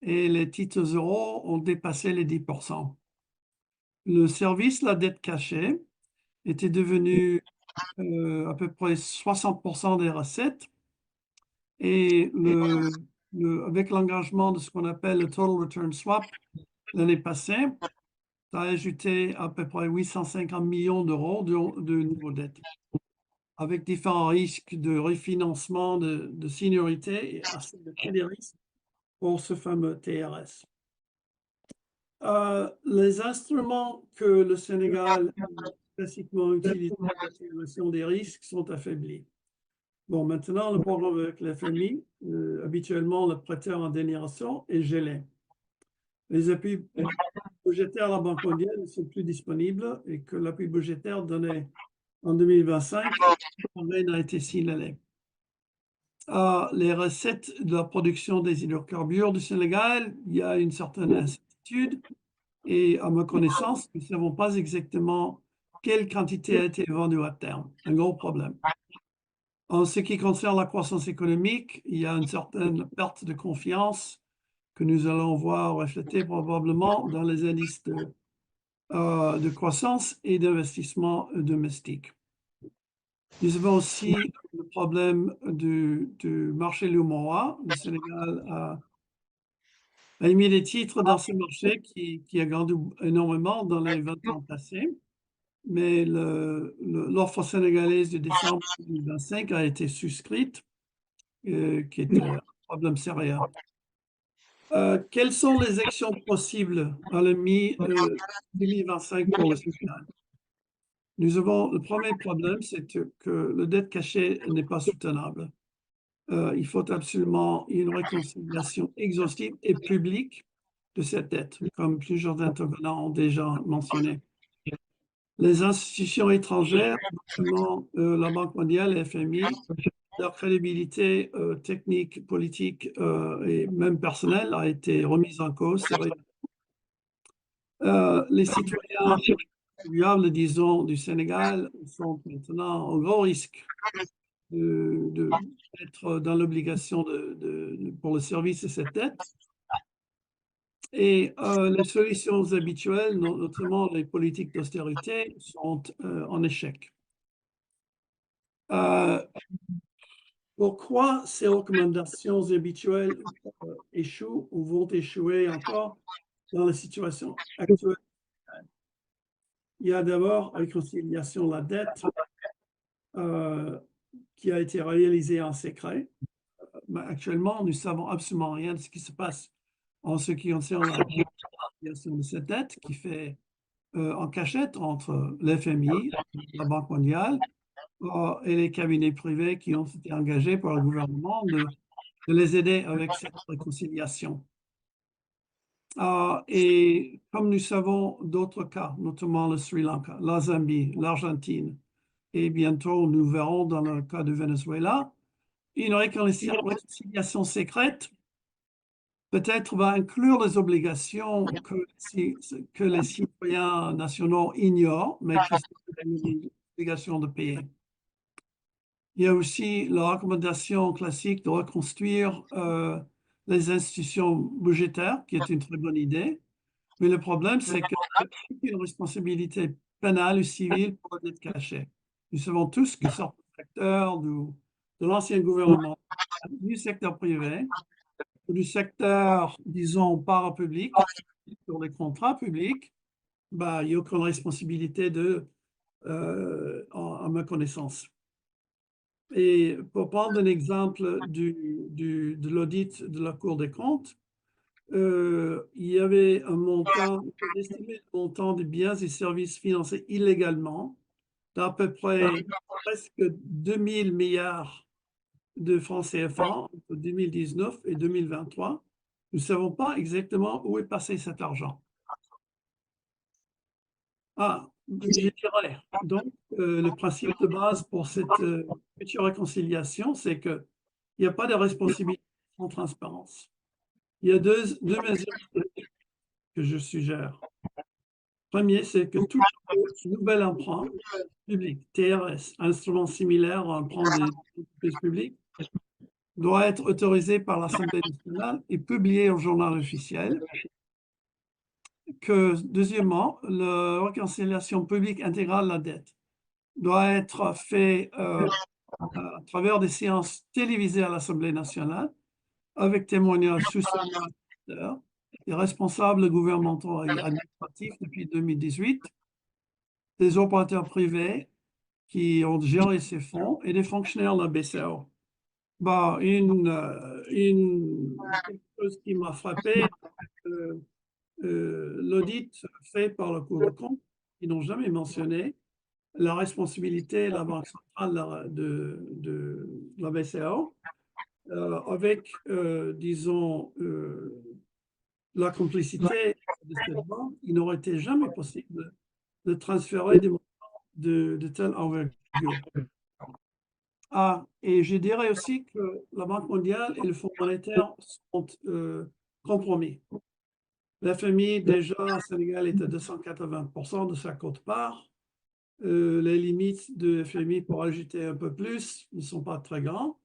et les titres euros ont dépassé les 10%. Le service, la dette cachée, était devenu à peu près 60% des recettes, et avec l'engagement de ce qu'on appelle le Total Return Swap l'année passée, ça a ajouté à peu près 850 millions d'euros de nouveaux dettes, avec différents risques de refinancement, de seniorité et asymétrie des risques pour ce fameux TRS. Les instruments que le Sénégal classiquement utilise pour l'évaluation des risques sont affaiblis. Bon, maintenant, le problème avec le FMI, habituellement, le prêteur en dénération est gelé. Les appuis budgétaires à la Banque mondiale ne sont plus disponibles et que l'appui budgétaire donné en 2025 n'a été signalé. Les recettes de la production des hydrocarbures du Sénégal, il y a une certaine incertitude et à ma connaissance, nous ne savons pas exactement quelle quantité a été vendue à terme. Un gros problème. En ce qui concerne la croissance économique, il y a une certaine perte de confiance que nous allons voir refléter probablement dans les indices de croissance et d'investissement domestique. Nous avons aussi le problème du marché lumois. Le Sénégal a émis des titres dans ce marché qui a grandi énormément dans les 20 ans passés, mais l'offre sénégalaise de décembre 2025 a été souscrite, qui est un problème sérieux. Quelles sont les actions possibles à la mi-2025 pour le Sénégal? Le premier problème, c'est que le dette cachée n'est pas soutenable. Il faut absolument une réconciliation exhaustive et publique de cette dette, comme plusieurs intervenants ont déjà mentionné. Les institutions étrangères, notamment la Banque mondiale et FMI, leur crédibilité technique, politique et même personnelle a été remise en cause. Les citoyens contribuables, disons, du Sénégal sont maintenant au gros risque d'être dans l'obligation pour le service de cette dette. Et les solutions habituelles, notamment les politiques d'austérité, sont en échec. Pourquoi ces recommandations habituelles échouent ou vont échouer encore dans la situation actuelle? Il y a d'abord réconciliation de la dette qui a été réalisée en secret. Mais actuellement, nous ne savons absolument rien de ce qui se passe en ce qui concerne la réconciliation de cette dette qui fait en cachette entre l'FMI, la Banque mondiale et les cabinets privés qui ont été engagés par le gouvernement de les aider avec cette réconciliation. Et comme nous savons d'autres cas, notamment le Sri Lanka, la Zambie, l'Argentine, et bientôt nous verrons dans le cas du Venezuela, une réconciliation secrète peut-être va inclure les obligations que les citoyens nationaux ignorent, mais qui sont des obligations de payer. Il y a aussi la recommandation classique de reconstruire les institutions budgétaires, qui est une très bonne idée. Mais le problème, c'est qu'il y a une responsabilité pénale ou civile pour la dette cachée. Nous savons tous que certains secteurs de l'ancien gouvernement, du secteur privé, ou du secteur, disons, parapublic, sur les contrats publics, bah, il n'y a aucune responsabilité à ma connaissance. Et pour prendre un exemple de l'audit de la Cour des comptes, il y avait un montant, on estimait le montant des biens et services financés illégalement d'à peu près presque 2000 milliards de francs CFA entre 2019 et 2023. Nous ne savons pas exactement où est passé cet argent. Je dirais, donc, le principe de base pour cette future réconciliation, c'est qu'il n'y a pas de responsabilité sans transparence. Il y a deux mesures que je suggère. Premier, c'est que tout nouvel emprunt public, TRS, instrument similaire à un emprunt des entreprises publiques, doit être autorisé par l'Assemblée nationale et publié au journal officiel. Deuxièmement, la réconciliation publique intégrale de la dette doit être faite à travers des séances télévisées à l'Assemblée nationale avec témoignages sous des responsables gouvernementaux et administratifs depuis 2018, des opérateurs privés qui ont géré ces fonds et des fonctionnaires de la BCAO. Quelque chose qui m'a frappé, l'audit fait par la Cour des comptes, ils n'ont jamais mentionné la responsabilité de la Banque centrale de la BCAO avec, disons, la complicité de cette banque. Il n'aurait été jamais possible de transférer des montants de telle envergure. Et je dirais aussi que la Banque mondiale et le Fonds monétaire sont compromis. La FMI, déjà, au Sénégal, est à 280% de sa quote-part. Les limites de FMI pour ajouter un peu plus ne sont pas très grandes.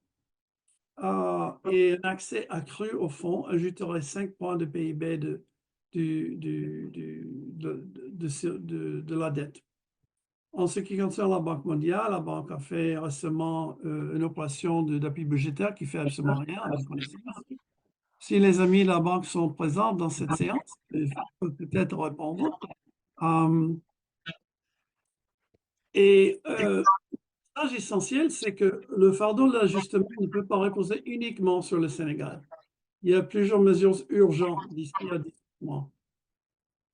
Et un accès accru au fonds ajouterait 5 points de PIB de la dette. En ce qui concerne la Banque mondiale, la Banque a fait récemment une opération d'appui budgétaire qui fait absolument rien à ma connaissance. Si les amis de la Banque sont présents dans cette séance, ils peuvent peut-être répondre. L'âge essentiel, c'est que le fardeau de l'ajustement ne peut pas reposer uniquement sur le Sénégal. Il y a plusieurs mesures urgentes d'ici à 10 mois.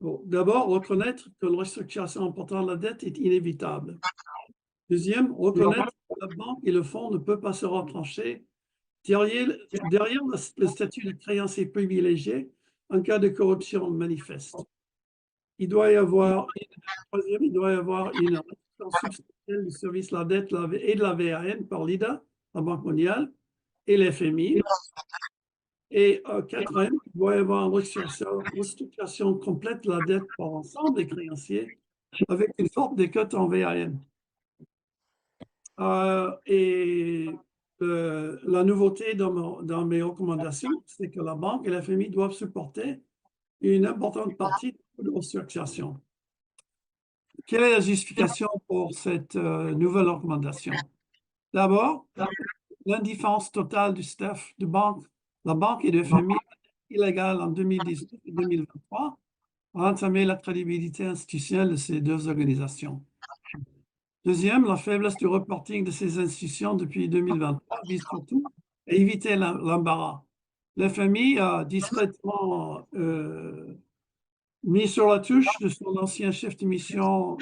Bon, d'abord, reconnaître que la restructuration importante de la dette est inévitable. Deuxième, reconnaître que la banque et le fonds ne peuvent pas se retrancher derrière le statut de créancier privilégié en cas de corruption manifeste. Il doit y avoir une réduction substantielle du service de la dette et de la VAN par l'IDA, la Banque mondiale, et l'FMI. Et quatrième, il doit y avoir une restructuration complète de la dette par ensemble des créanciers avec une forte décote en VAN. La nouveauté dans mes recommandations, c'est que la banque et la FMI doivent supporter une importante partie de la restructuration. Quelle est la justification pour cette nouvelle recommandation? D'abord, l'indifférence totale du staff de banque, la banque et de FMI illégale en 2018 et 2023 a entamé la crédibilité institutionnelle de ces deux organisations. Deuxième, la faiblesse du reporting de ces institutions depuis 2023 vise surtout à éviter l'embarras. Le FMI a discrètement mis sur la touche de son ancien chef de mission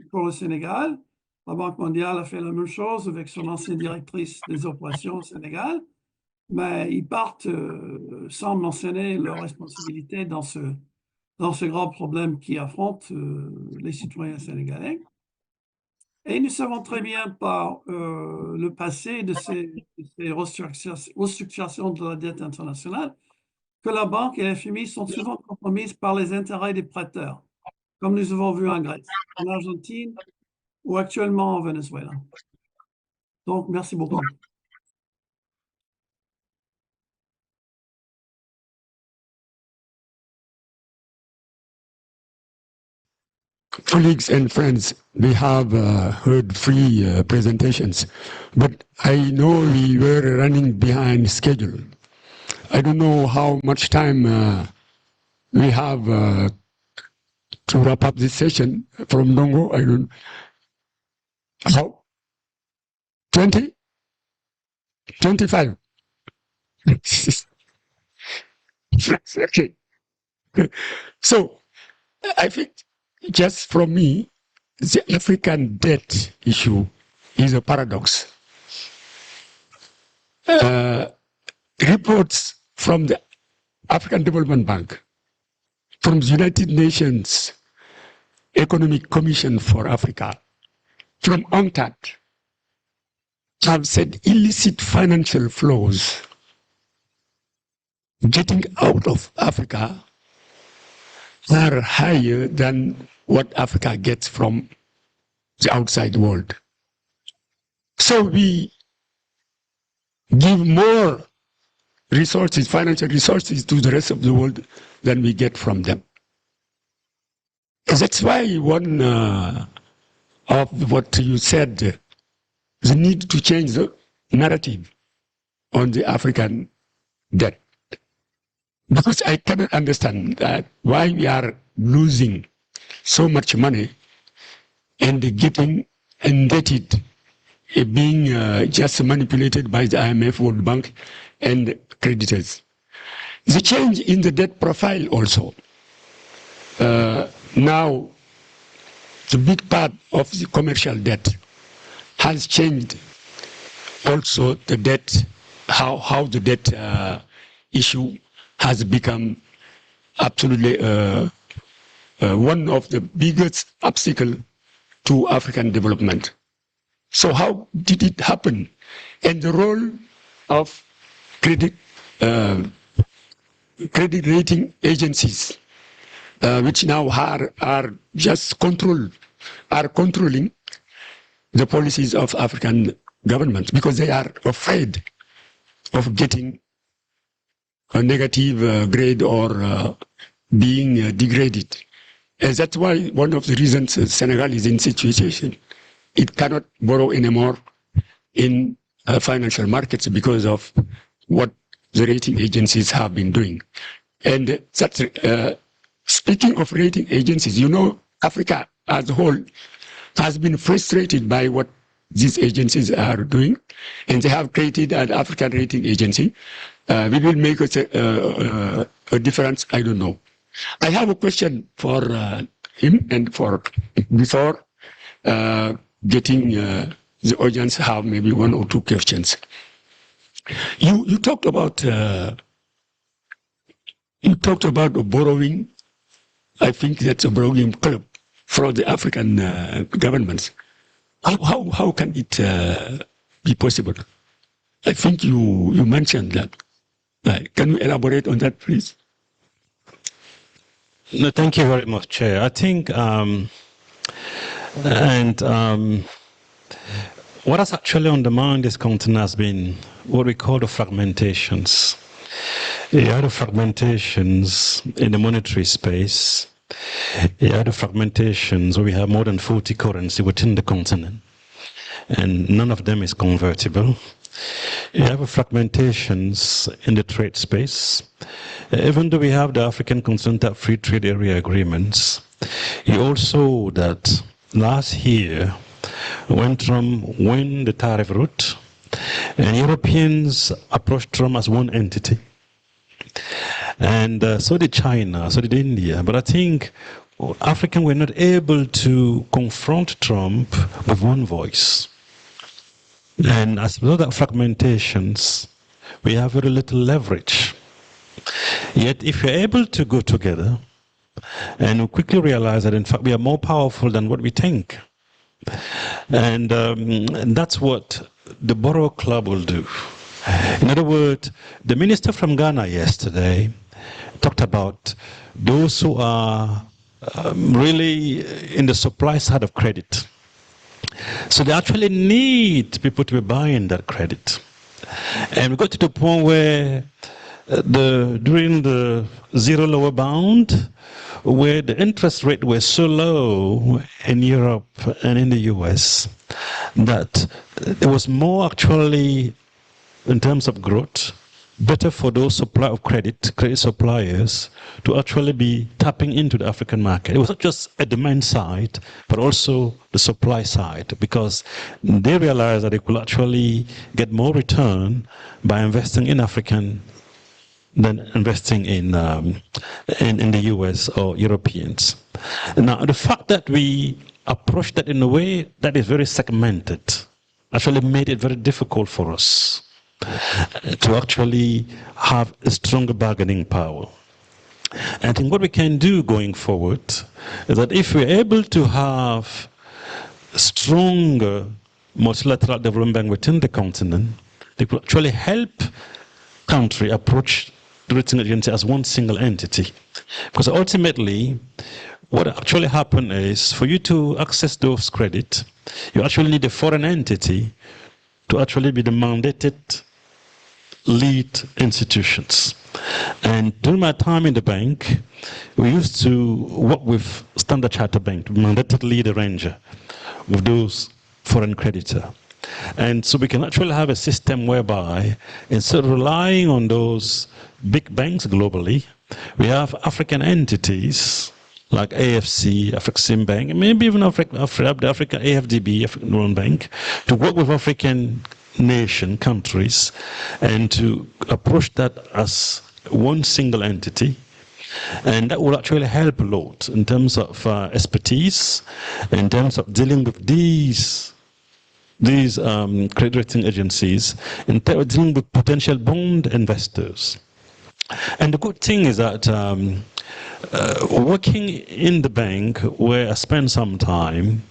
pour le Sénégal. La Banque mondiale a fait la même chose avec son ancienne directrice des opérations au Sénégal, mais ils partent sans mentionner leur responsabilité dans ce grand problème qui affronte les citoyens sénégalais. Et nous savons très bien par le passé de ces restructurations de la dette internationale que la banque et la FMI sont souvent compromises par les intérêts des prêteurs, comme nous avons vu en Grèce, en Argentine ou actuellement au Venezuela. Donc, merci beaucoup. Colleagues and friends, we have heard three presentations, but I know we were running behind schedule. I don't know how much time we have to wrap up this session from Nongo. I don't how 20, 25. Okay. So I think just from me, the African debt issue is a paradox. Reports from the African Development Bank, from the United Nations Economic Commission for Africa from UNCTAD have said illicit financial flows getting out of Africa are higher than what Africa gets from the outside world. So we give more resources, financial resources to the rest of the world than we get from them. That's why one of what you said, the need to change the narrative on the African debt. Because I cannot understand that why we are losing so much money and getting indebted, being just manipulated by the IMF, World Bank, and creditors. The change in the debt profile also. Now, the big part of the commercial debt has changed also the debt, how the debt issue has become absolutely one of the biggest obstacles to African development. So how did it happen? And the role of credit rating agencies, which now are just controlling the policies of African governments because they are afraid of getting a negative grade or being degraded. And that's why one of the reasons Senegal is in situation, it cannot borrow anymore in financial markets because of what the rating agencies have been doing. And that's, speaking of rating agencies, you know, Africa as a whole has been frustrated by what these agencies are doing, and they have created an African rating agency. We will make a difference, I don't know. I have a question for him and for before getting the audience have maybe one or two questions. You talked about the borrowing. I think that's a borrowing club for the African governments. How can it be possible? I think you mentioned that. Can you elaborate on that, please? No, thank you very much, Chair. I think, what has actually undermined this continent has been what we call the fragmentations. You had the fragmentations in the monetary space. You had the fragmentations where we have more than 40 currencies within the continent, and none of them is convertible. You have fragmentations in the trade space. Even though we have the African Continental Free Trade Area agreements, you also that last year when Trump went the tariff route, and Europeans approached Trump as one entity. And so did China, so did India. But I think Africans were not able to confront Trump with one voice. And as a result of fragmentations, we have very little leverage. Yet if you're able to go together, and we quickly realize that in fact we are more powerful than what we think. And that's what the Borrower Club will do. In other words, the minister from Ghana yesterday talked about those who are really in the supply side of credit. So they actually need people to be buying that credit. And we got to the point where during the zero lower bound, where the interest rate was so low in Europe and in the US, that there was more actually, in terms of growth, better for those supply of credit suppliers to actually be tapping into the African market. It was not just a demand side, but also the supply side, because they realized that they could actually get more return by investing in African than investing in the US or Europeans. Now, the fact that we approached that in a way that is very segmented actually made it very difficult for us to actually have a stronger bargaining power. And I think what we can do going forward is that if we're able to have a stronger multilateral development bank within the continent, it will actually help country approach the rating agency as one single entity. Because ultimately, what actually happens is for you to access those credit, you actually need a foreign entity to actually be the mandated lead institutions. And during my time in the bank, we used to work with Standard Chartered Bank, mandated lead arranger with those foreign creditor. And so we can actually have a system whereby instead of relying on those big banks globally, we have African entities like AFC, Afrexim Bank, and maybe even the African AFDB, African Development Bank, to work with African nation, countries, and to approach that as one single entity. And that will actually help a lot in terms of expertise, in terms of dealing with these credit rating agencies, in terms of dealing with potential bond investors. And the good thing is that working in the bank where I spent some time,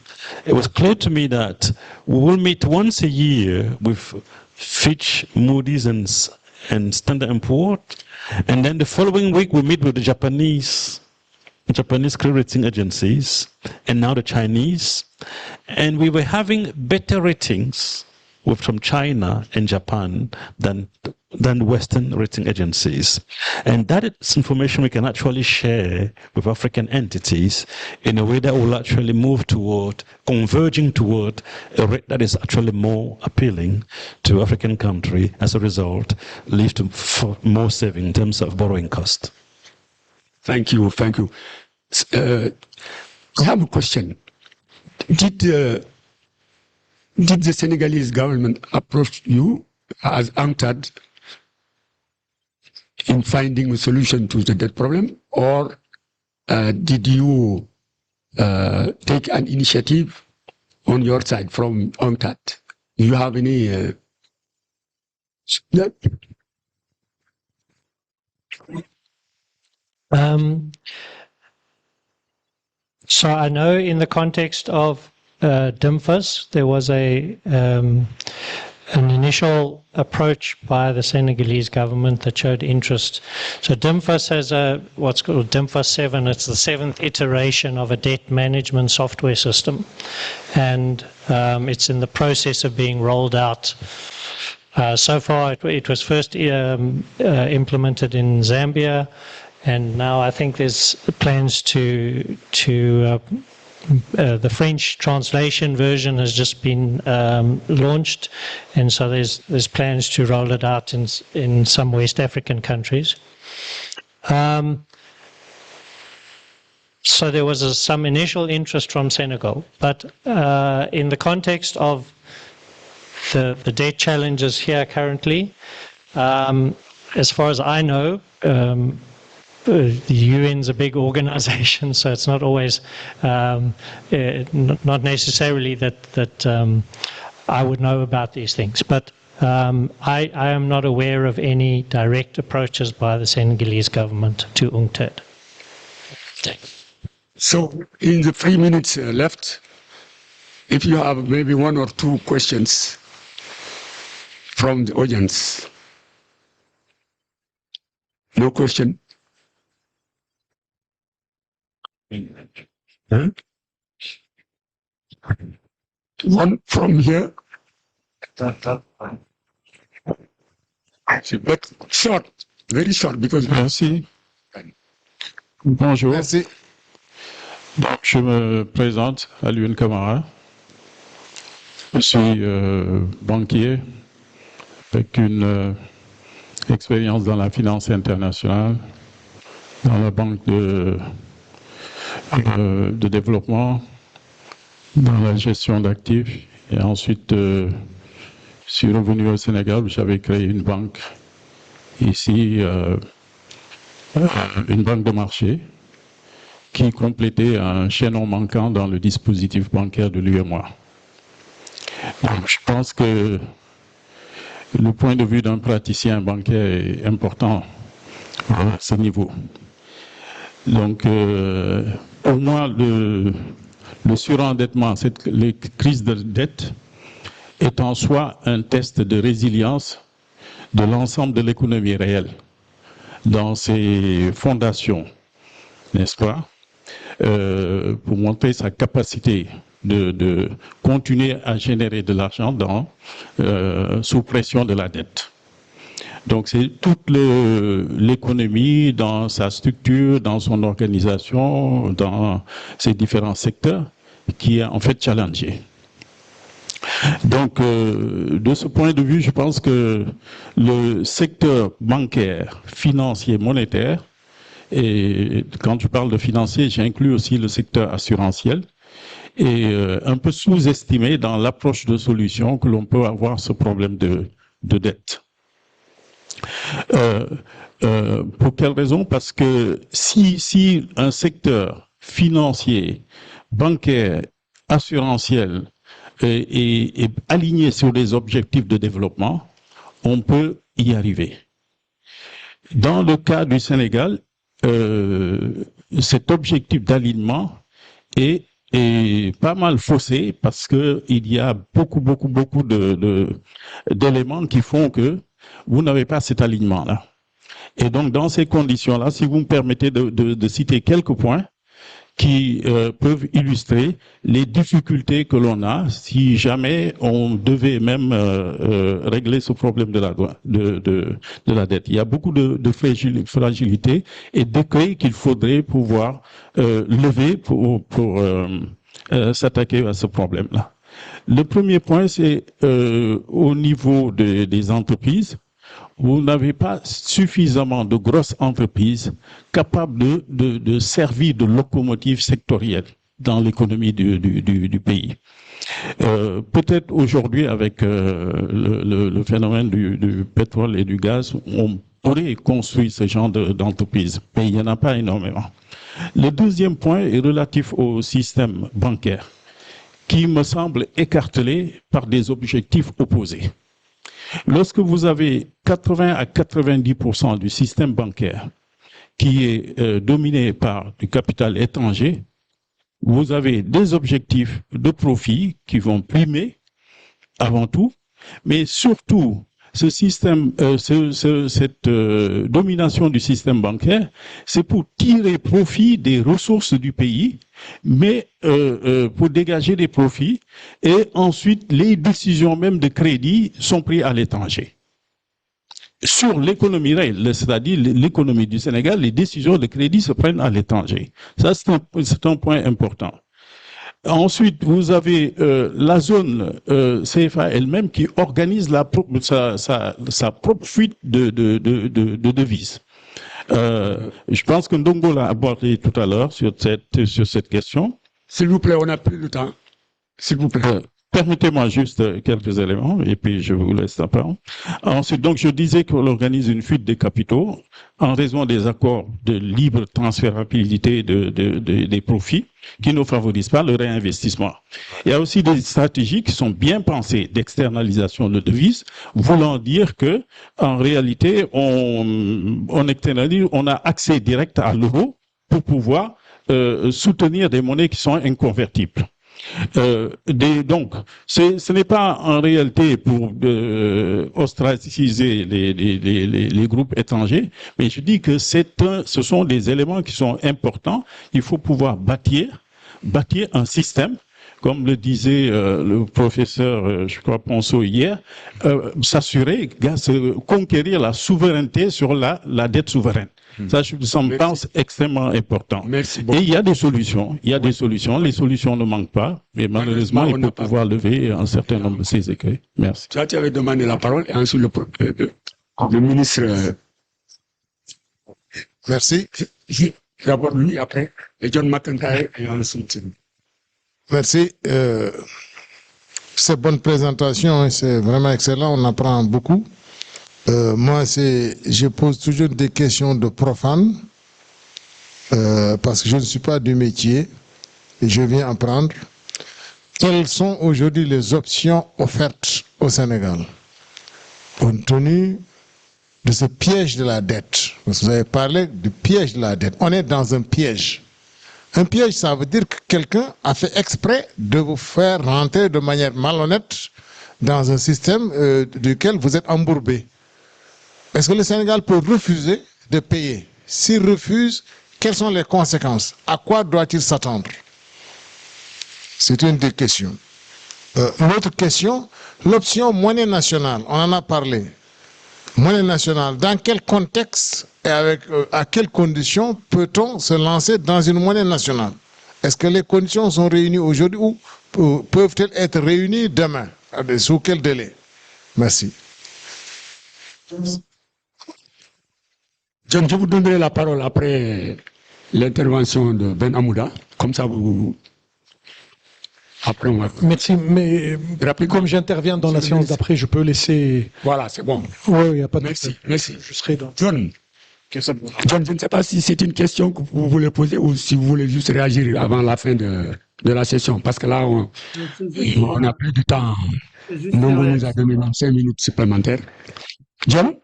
it was clear to me that we will meet once a year with Fitch, Moody's, and Standard & Poor's, and then the following week we meet with the Japanese credit rating agencies, and now the Chinese, and we were having better ratings from China and Japan than Western rating agencies. And that is information we can actually share with African entities in a way that will actually move toward, converging toward a rate that is actually more appealing to African country. As a result, lead to more saving in terms of borrowing cost. Thank you, thank you. I have a question. Did the Senegalese government approach you as UNCTAD in finding a solution to the debt problem, or did you take an initiative on your side from UNCTAD? Do you have any? So I know in the context of DIMFAS, there was an initial approach by the Senegalese government that showed interest. So DIMFAS has what's called DIMFAS 7. It's the 7th iteration of a debt management software system. And it's in the process of being rolled out. So far, it was first implemented in Zambia, and now I think there's plans to the French translation version has just been launched, and so there's plans to roll it out in some West African countries. So there was some initial interest from Senegal, but in the context of the debt challenges here currently, as far as I know, the UN's a big organization, so it's not always, not necessarily that I would know about these things. But I am not aware of any direct approaches by the Senegalese government to UNCTAD. So in the 3 minutes left, if you have maybe 1 or 2 questions from the audience. No question? Huh? One from here. But short, very short, because merci. Bonjour. Merci. Donc, je me présente à l'UN Camara. Je suis banquier avec une expérience dans la finance internationale, dans la banque de développement, dans la gestion d'actifs, et ensuite je suis revenu au Sénégal. J'avais créé une banque ici, une banque de marché qui complétait un chaînon manquant dans le dispositif bancaire de l'UEMOA. Donc je pense que le point de vue d'un praticien bancaire est important à ce niveau. Donc, pour moi, le surendettement, les crises de dette, est en soi un test de résilience de l'ensemble de l'économie réelle, dans ses fondations, n'est-ce pas, pour montrer sa capacité de continuer à générer de l'argent sous pression de la dette. Donc c'est toute l'économie dans sa structure, dans son organisation, dans ses différents secteurs qui est en fait challengée. Donc de ce point de vue, je pense que le secteur bancaire, financier, monétaire, et quand je parle de financier, j'inclus aussi le secteur assurantiel, est un peu sous-estimé dans l'approche de solution que l'on peut avoir ce problème de dette. Pour quelle raison? Parce que si un secteur financier, bancaire, assurantiel est aligné sur des objectifs de développement, on peut y arriver. Dans le cas du Sénégal, cet objectif d'alignement est pas mal faussé parce qu'il y a beaucoup d'éléments qui font que vous n'avez pas cet alignement-là. Et donc, dans ces conditions-là, si vous me permettez de citer quelques points qui peuvent illustrer les difficultés que l'on a si jamais on devait même régler ce problème de la dette. Il y a beaucoup de fragilité et d'écueils qu'il faudrait pouvoir lever pour s'attaquer à ce problème-là. Le premier point, c'est au niveau des entreprises. Vous n'avez pas suffisamment de grosses entreprises capables de servir de locomotive sectorielle dans l'économie du pays. Peut-être aujourd'hui, avec le phénomène du pétrole et du gaz, on pourrait construire ce genre d'entreprise, mais il n'y en a pas énormément. Le deuxième point est relatif au système bancaire, qui me semble écartelé par des objectifs opposés. Lorsque vous avez 80 à 90% du système bancaire qui est dominé par du capital étranger, vous avez des objectifs de profit qui vont primer avant tout, mais surtout ce système, cette domination du système bancaire, c'est pour tirer profit des ressources du pays, mais pour dégager des profits, et ensuite les décisions même de crédit sont prises à l'étranger. Sur l'économie réelle, c'est-à-dire l'économie du Sénégal, les décisions de crédit se prennent à l'étranger. Ça, c'est un point important. Ensuite, vous avez la zone CFA elle-même qui organise sa propre fuite de devises. Je pense que Ndongo l'a abordé tout à l'heure sur cette question. S'il vous plaît, on n'a plus de temps. S'il vous plaît. Permettez-moi juste quelques éléments et puis je vous laisse la parole. Ensuite, donc, je disais qu'on organise une fuite des capitaux en raison des accords de libre transférabilité des profits qui ne favorisent pas le réinvestissement. Il y a aussi des stratégies qui sont bien pensées d'externalisation de devises, voulant dire que, en réalité, on externalise, on a accès direct à l'euro pour pouvoir soutenir des monnaies qui sont inconvertibles. Donc, ce n'est pas en réalité pour ostraciser les groupes étrangers, mais je dis que ce sont des éléments qui sont importants. Il faut pouvoir bâtir un système, comme le disait le professeur, je crois, Ponceau hier, s'assurer, conquérir la souveraineté sur la dette souveraine. Ça, ça me pense extrêmement important. Merci beaucoup. Et il y a des solutions. Les solutions ne manquent pas, mais malheureusement, il faut pouvoir lever un certain nombre de ces écueils. Merci. Tu avais demandé la parole et ensuite le ministre. Merci. D'abord lui, après, et John McIntyre, et ensuite. Merci. C'est bonne présentation, c'est vraiment excellent, on apprend beaucoup. Moi, je pose toujours des questions de profane, parce que je ne suis pas du métier et je viens apprendre. Quelles sont aujourd'hui les options offertes au Sénégal, compte tenu de ce piège de la dette. Vous avez parlé du piège de la dette. On est dans un piège. Un piège, ça veut dire que quelqu'un a fait exprès de vous faire rentrer de manière malhonnête dans un système duquel vous êtes embourbé. Est-ce que le Sénégal peut refuser de payer? S'il refuse, quelles sont les conséquences? À quoi doit-il s'attendre? C'est une des questions. L'autre question, l'option monnaie nationale, on en a parlé. Monnaie nationale, dans quel contexte et à quelles conditions peut-on se lancer dans une monnaie nationale? Est-ce que les conditions sont réunies aujourd'hui ou peuvent-elles être réunies demain? Sous quel délai? Merci. John, je vous donnerai la parole après l'intervention de Ben Amouda. Comme ça, vous... Après, on va... Merci, mais comme j'interviens dans la séance d'après, je peux laisser... Voilà, c'est bon. Oui, il n'y a pas de... Merci, merci. Je serai dans... John, je ne sais pas si c'est une question que vous voulez poser ou si vous voulez juste réagir avant la fin de la session, parce que là, on n'a plus du temps. Nongo nous a donné 5 minutes supplémentaires. John?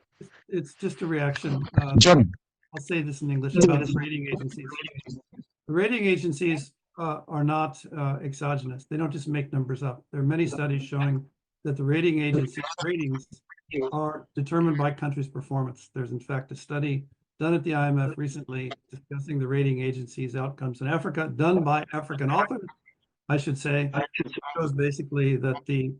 It's just a reaction. John? I'll say this in English about the rating agencies. The rating agencies are not exogenous. They don't just make numbers up. There are many studies showing that the rating agencies' ratings are determined by countries' performance. There's in fact a study done at the IMF recently discussing the rating agencies' outcomes in Africa, done by African authors, I should say. It shows basically that the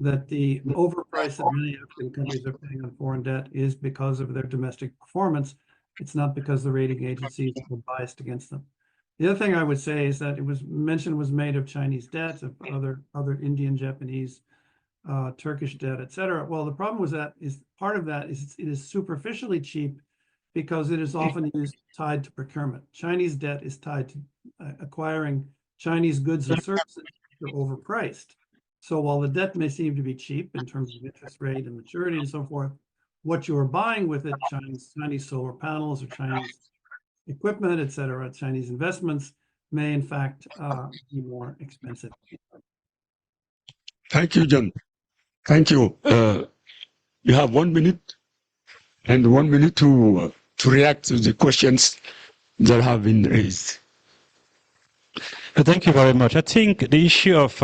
overprice that many African countries are paying on foreign debt is because of their domestic performance. It's not because the rating agencies were biased against them. The other thing I would say is that it was made of Chinese debt, of other Indian, Japanese, Turkish debt, etc. Well, the problem was that part of that is it is superficially cheap because it is often used tied to procurement. Chinese debt is tied to acquiring Chinese goods and services that are overpriced. So while the debt may seem to be cheap in terms of interest rate and maturity and so forth, what you are buying with it, Chinese solar panels or Chinese equipment, et cetera, Chinese investments, may in fact be more expensive. Thank you, John. Thank you. You have 1 minute and 1 minute to react to the questions that have been raised. Thank you very much. I think the issue of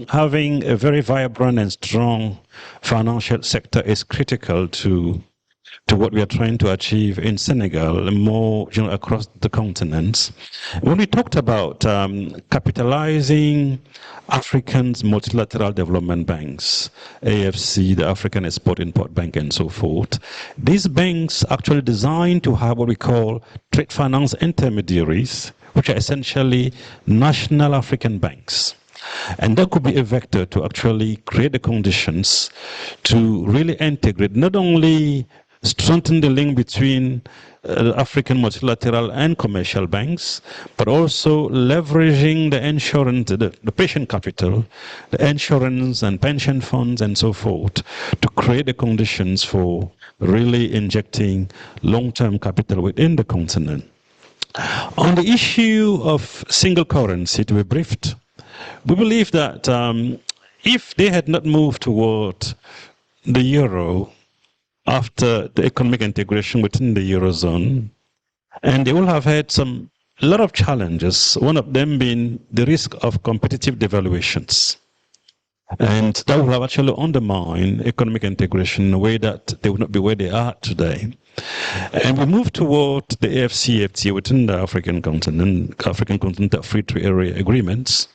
having a very vibrant and strong financial sector is critical to what we are trying to achieve in Senegal and more across the continent. When we talked about capitalizing Africans' multilateral development banks, AFC, the African Export-Import Bank, and so forth, these banks actually designed to have what we call trade finance intermediaries, which are essentially national African banks. And that could be a vector to actually create the conditions to really integrate, not only strengthen the link between African multilateral and commercial banks, but also leveraging the insurance, the patient capital, the insurance and pension funds and so forth, to create the conditions for really injecting long-term capital within the continent. On the issue of single currency, to be briefed, we believe that if they had not moved toward the euro after the economic integration within the eurozone, and they will have had a lot of challenges, one of them being the risk of competitive devaluations. And that will have actually undermined economic integration in a way that they will not be where they are today. And we move toward the AFCFTA within the African Continental Free Trade Area agreements.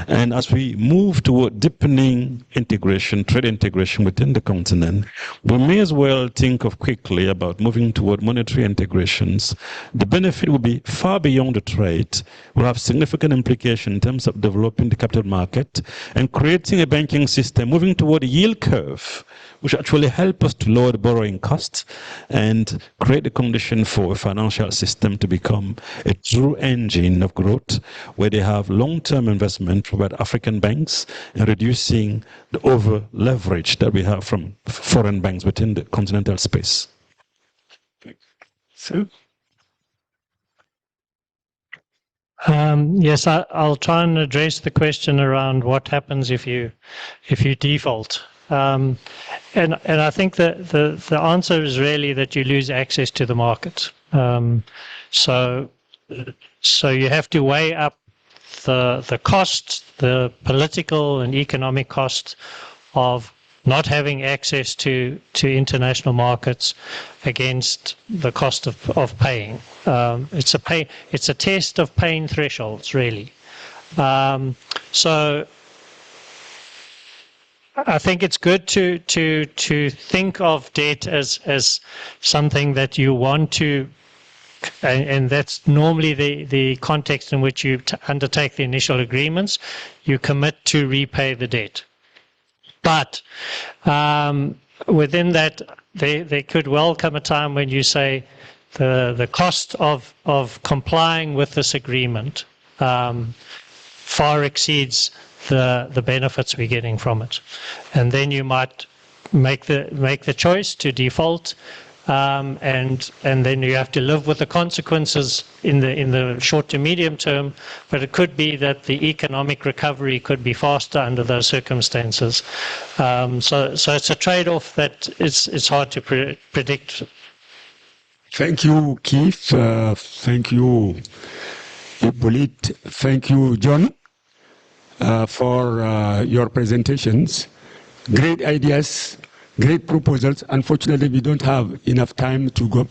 And as we move toward deepening integration, trade integration within the continent, we may as well think of quickly about moving toward monetary integrations. The benefit will be far beyond the trade, will have significant implications in terms of developing the capital market and creating a banking system, moving toward a yield curve, which actually help us to lower the borrowing costs and create the condition for a financial system to become a true engine of growth, where they have long-term investment from African banks and reducing the over-leverage that we have from foreign banks within the continental space. So, yes, I'll try and address the question around what happens if you default. And I think that the answer is really that you lose access to the market. So you have to weigh up the cost, the political and economic cost of not having access to international markets against the cost of paying. It's a test of pain thresholds, really. So I think it's good to think of debt as something that you want to, and that's normally the context in which you undertake the initial agreements. You commit to repay the debt. But within that, there could well come a time when you say the cost of complying with this agreement far exceeds the benefits we're getting from it, and then you might make the choice to default, and then you have to live with the consequences in the short to medium term. But it could be that the economic recovery could be faster under those circumstances. So it's a trade-off that it's hard to predict. Thank you, Keith. Thank you, Hippolyte. Thank you, John, for your presentations. Great ideas, great proposals. Unfortunately, we don't have enough time to go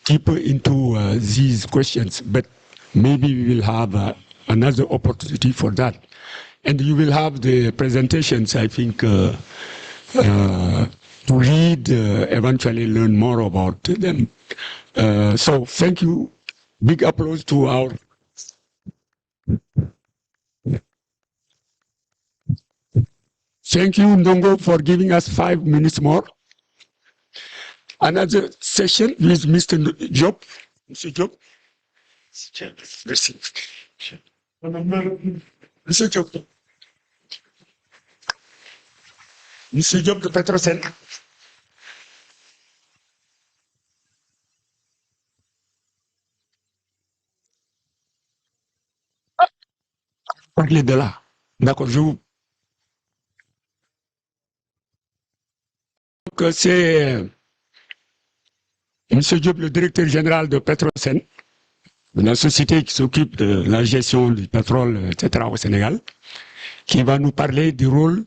deeper into these questions, but maybe we will have another opportunity for that. And you will have the presentations, I think, to read, eventually learn more about them. So thank you. Big applause to our... Thank you, Ndongo, for giving us 5 minutes more. Another session with Mr. Job. Mr. Job. Mr. Job. Mr. Job de Petrosen. Parlez de là. D'accord, je vous... Donc, c'est M. Diop, le directeur général de Petrosen, la société qui s'occupe de la gestion du pétrole, etc. au Sénégal, qui va nous parler du rôle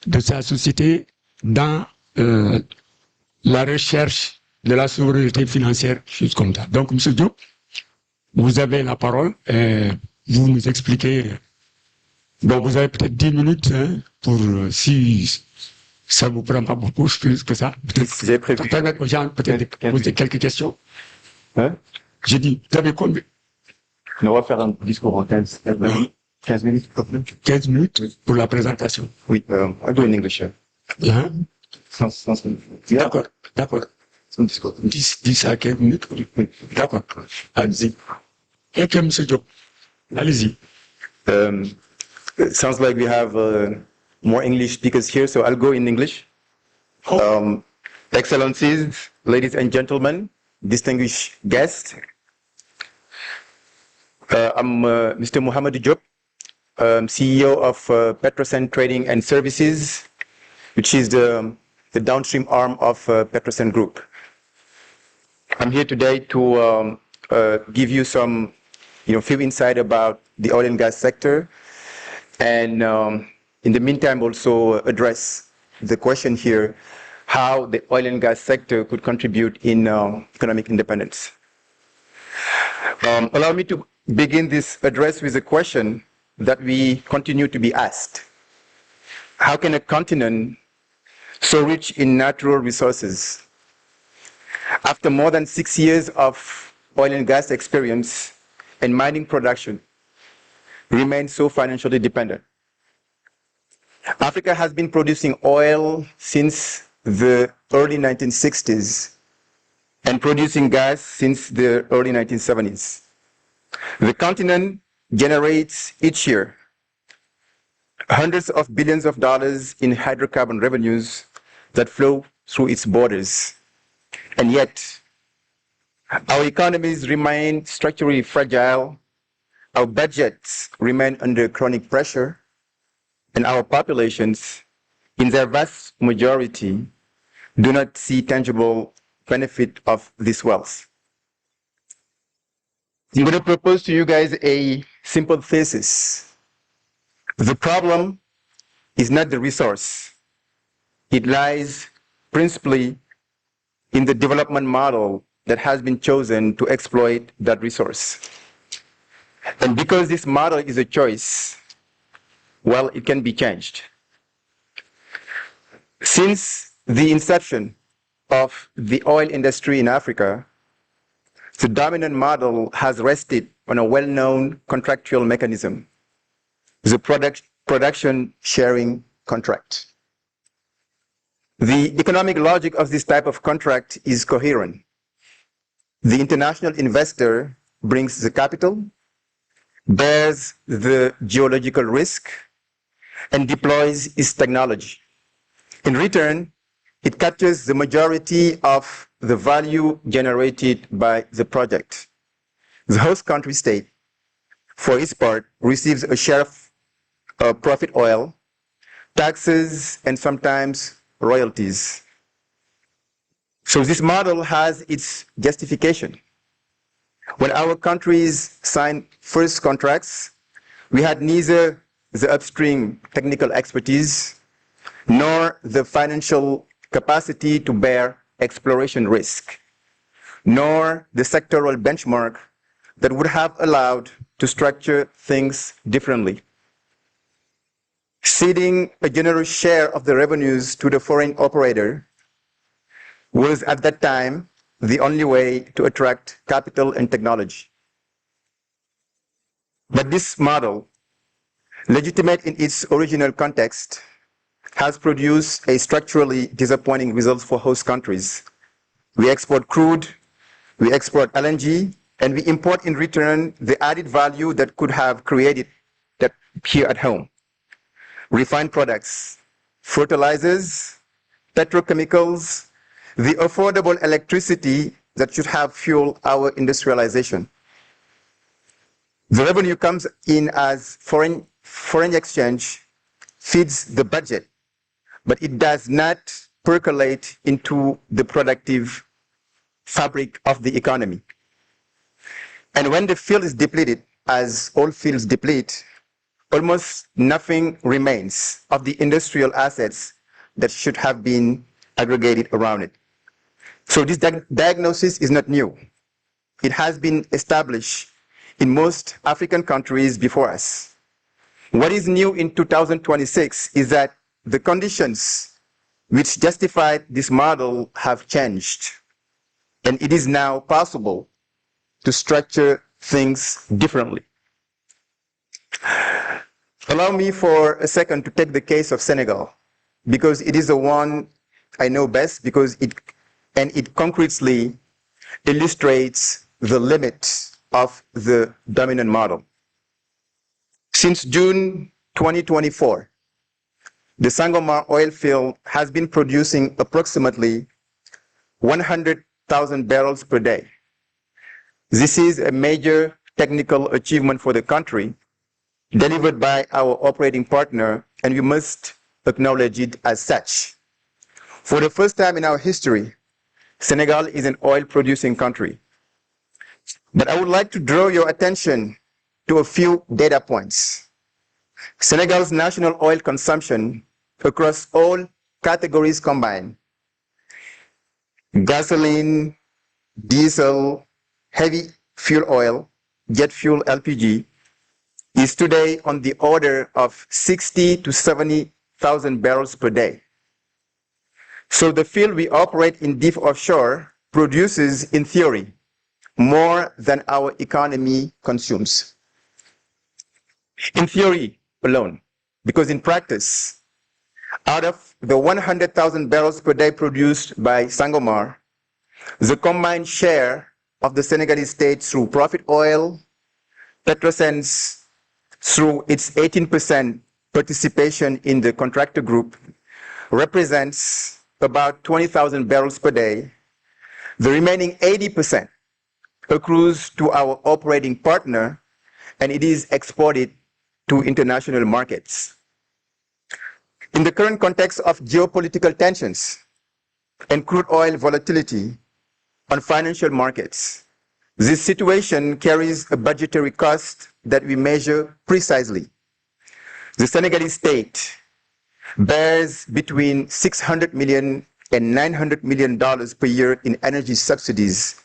de sa société dans la recherche de la souveraineté financière, choses comme ça. Donc, M. Diop, vous avez la parole et vous nous expliquez. Donc, vous avez peut-être 10 minutes pour, si ça ne vous prend pas beaucoup plus que ça, peut-être pour permettre aux gens peut-être de poser quelques questions. Hein? J'ai dit, vous avez combien? On va faire un discours en 15 minutes. 15 minutes pour la présentation. Oui, I do in English. Hein? Yeah. D'accord, d'accord. Some discours. 10 à 15 minutes. Oui. D'accord. Allez-y. Ok, M. Diop. Allez-y. It sounds like we have more English speakers here, so I'll go in English. Oh. Excellencies, ladies and gentlemen, distinguished guests, I'm Mr. Mohamed Diop, CEO of Petrosen Trading and Services, which is the downstream arm of Petrosen Group. I'm here today to give you some, few insight about the oil and gas sector, and in the meantime also address the question here, how the oil and gas sector could contribute in economic independence. Allow me to begin this address with a question that we continue to be asked. How can a continent so rich in natural resources, after more than 6 years of oil and gas experience and mining production, remain so financially dependent? Africa has been producing oil since the early 1960s and producing gas since the early 1970s. The continent generates each year hundreds of billions of dollars in hydrocarbon revenues that flow through its borders. And yet, our economies remain structurally fragile, our budgets remain under chronic pressure, and our populations in their vast majority, do not see tangible benefit of this wealth. I'm going to propose to you guys a simple thesis. The problem is not the resource. It lies principally in the development model that has been chosen to exploit that resource. And because this model is a choice, well, it can be changed. Since the inception of the oil industry in Africa, the dominant model has rested on a well-known contractual mechanism, the production sharing contract. The economic logic of this type of contract is coherent. The international investor brings the capital, bears the geological risk, and deploys its technology. In return, it captures the majority of the value generated by the project. The host country state, for its part, receives a share of profit oil, taxes, and sometimes royalties. So this model has its justification. When our countries signed first contracts, we had neither the upstream technical expertise nor the financial capacity to bear exploration risk, nor the sectoral benchmark that would have allowed to structure things differently. Ceding a generous share of the revenues to the foreign operator was at that time the only way to attract capital and technology. But this model, legitimate in its original context, has produced a structurally disappointing result for host countries. We export crude, we export LNG, and we import in return the added value that could have created that here at home. Refined products, fertilizers, petrochemicals, the affordable electricity that should have fueled our industrialization. The revenue comes in as foreign exchange, feeds the budget, but it does not percolate into the productive fabric of the economy. And when the field is depleted, as all fields deplete, almost nothing remains of the industrial assets that should have been aggregated around it. So this diagnosis is not new. It has been established in most African countries before us. What is new in 2026 is that the conditions which justified this model have changed, and it is now possible to structure things differently. Allow me for a second to take the case of Senegal, because it is the one I know best, because it concretely illustrates the limits of the dominant model. Since June 2024, the Sangomar oil field has been producing approximately 100,000 barrels per day. This is a major technical achievement for the country, delivered by our operating partner, and we must acknowledge it as such. For the first time in our history, Senegal is an oil-producing country. But I would like to draw your attention to a few data points. Senegal's national oil consumption across all categories combined, gasoline, diesel, heavy fuel oil, jet fuel LPG, is today on the order of 60 to 70,000 barrels per day. So the field we operate in deep offshore produces, in theory, more than our economy consumes. In theory alone, because in practice, out of the 100,000 barrels per day produced by Sangomar, the combined share of the Senegalese state through profit oil, Petrosen's through its 18% participation in the contractor group, represents about 20,000 barrels per day. The remaining 80% accrues to our operating partner, and it is exported to international markets. In the current context of geopolitical tensions and crude oil volatility on financial markets, this situation carries a budgetary cost that we measure precisely. The Senegalese state bears between $600 million and $900 million per year in energy subsidies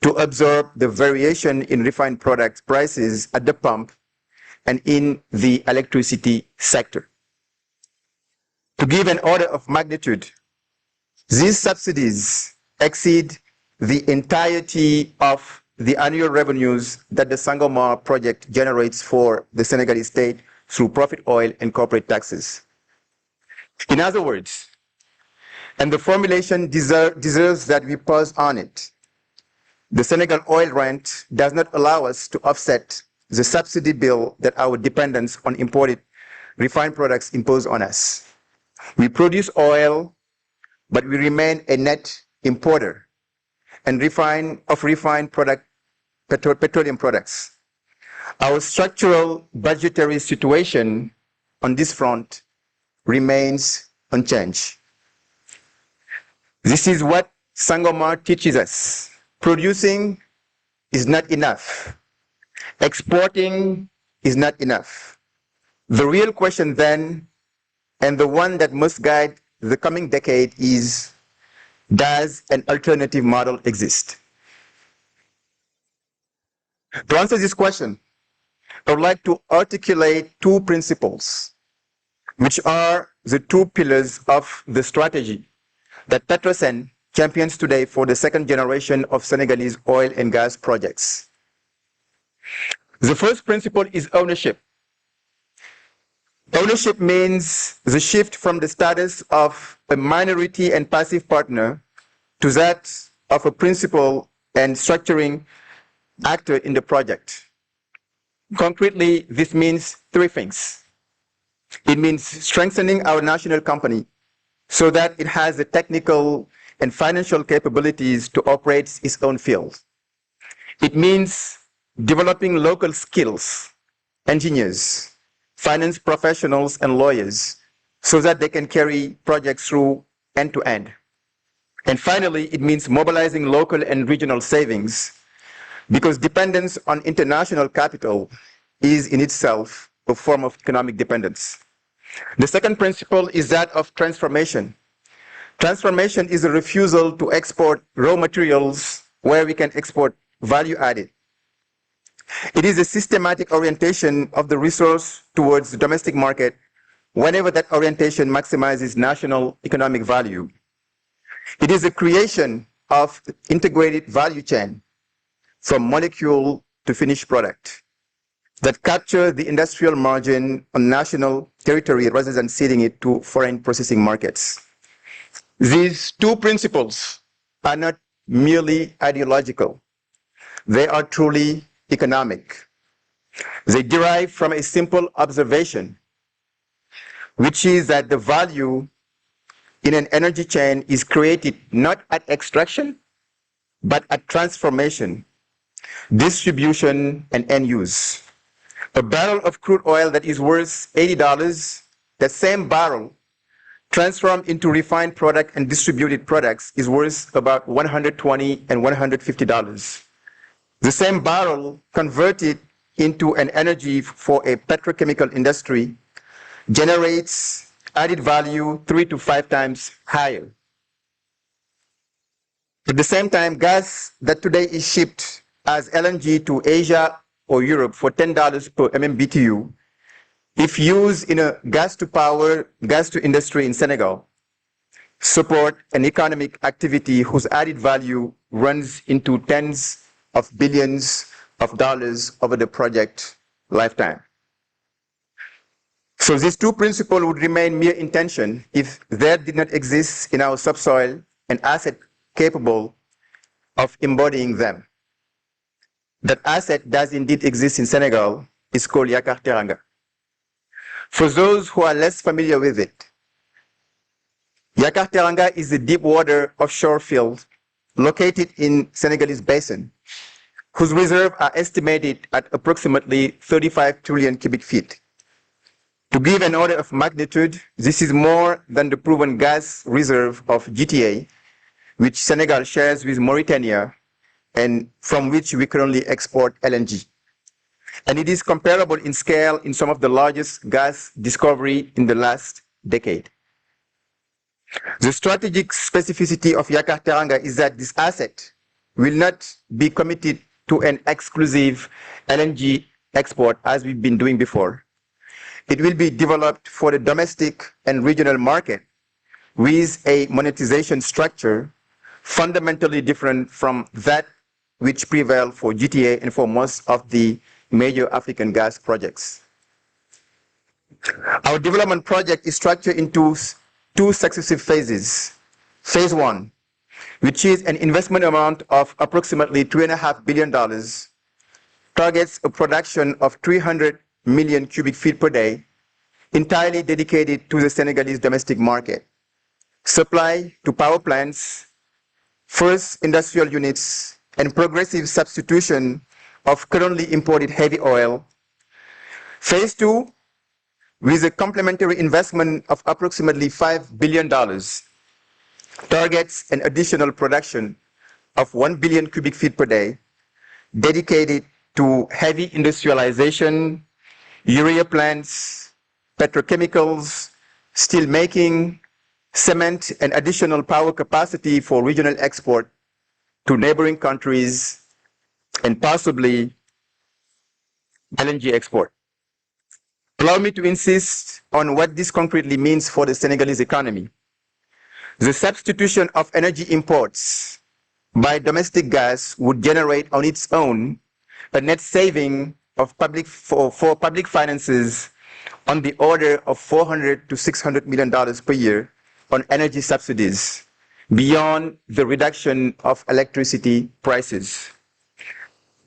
to absorb the variation in refined product prices at the pump and in the electricity sector. To give an order of magnitude, these subsidies exceed the entirety of the annual revenues that the Sangomar project generates for the Senegalese state through profit oil and corporate taxes. In other words, and the formulation deserves that we pause on it, the Senegal oil rent does not allow us to offset the subsidy bill that our dependence on imported refined products impose on us. We produce oil, but we remain a net importer and refined petroleum products. Our structural budgetary situation on this front remains unchanged. This is what Sangomar teaches us. Producing is not enough. Exporting is not enough. The real question then, and the one that must guide the coming decade, is, does an alternative model exist? To answer this question, I would like to articulate two principles, which are the two pillars of the strategy that Petrosen champions today for the second generation of Senegalese oil and gas projects. The first principle is ownership. Ownership means the shift from the status of a minority and passive partner to that of a principal and structuring actor in the project. Concretely, this means three things. It means strengthening our national company so that it has the technical and financial capabilities to operate its own field. It means developing local skills, engineers, finance professionals, and lawyers so that they can carry projects through end to end. And finally, it means mobilizing local and regional savings, because dependence on international capital is in itself a form of economic dependence. The second principle is that of transformation. Transformation is a refusal to export raw materials where we can export value added. It is a systematic orientation of the resource towards the domestic market whenever that orientation maximizes national economic value. It is a creation of integrated value chain from molecule to finished product that capture the industrial margin on national territory rather than ceding it to foreign processing markets. These two principles are not merely ideological. They are truly economic. They derive from a simple observation, which is that the value in an energy chain is created not at extraction, but at transformation, distribution, and end use. A barrel of crude oil that is worth $80, the same barrel transformed into refined product and distributed products is worth about $120 and $150. The same barrel converted into an energy for a petrochemical industry generates added value 3 to 5 times higher. At the same time, gas that today is shipped as LNG to Asia or Europe for $10 per MMBTU, if used in a gas-to-power, gas-to-industry in Senegal, support an economic activity whose added value runs into tens of billions of dollars over the project lifetime. So these two principles would remain mere intention if there did not exist in our subsoil an asset capable of embodying them. That asset does indeed exist in Senegal. It's called Yakar Teranga. For those who are less familiar with it, Yakar Teranga is a deep water offshore field located in Senegalese basin, whose reserves are estimated at approximately 35 trillion cubic feet. To give an order of magnitude, this is more than the proven gas reserve of GTA, which Senegal shares with Mauritania and from which we currently export LNG. And it is comparable in scale in some of the largest gas discovery in the last decade. The strategic specificity of Yakar Teranga is that this asset will not be committed to an exclusive LNG export as we've been doing before. It will be developed for the domestic and regional market with a monetization structure fundamentally different from that which prevail for GTA and for most of the major African gas projects. Our development project is structured into two successive phases. Phase 1, which is an investment amount of approximately $3.5 billion, targets a production of 300 million cubic feet per day, entirely dedicated to the Senegalese domestic market. Supply to power plants, first industrial units, and progressive substitution of currently imported heavy oil. Phase 2, with a complementary investment of approximately $5 billion, targets an additional production of 1 billion cubic feet per day, dedicated to heavy industrialization, urea plants, petrochemicals, steel making, cement, and additional power capacity for regional export to neighboring countries, and possibly LNG export. Allow me to insist on what this concretely means for the Senegalese economy. The substitution of energy imports by domestic gas would generate on its own a net saving of for public finances on the order of $400 to $600 million per year on energy subsidies, beyond the reduction of electricity prices.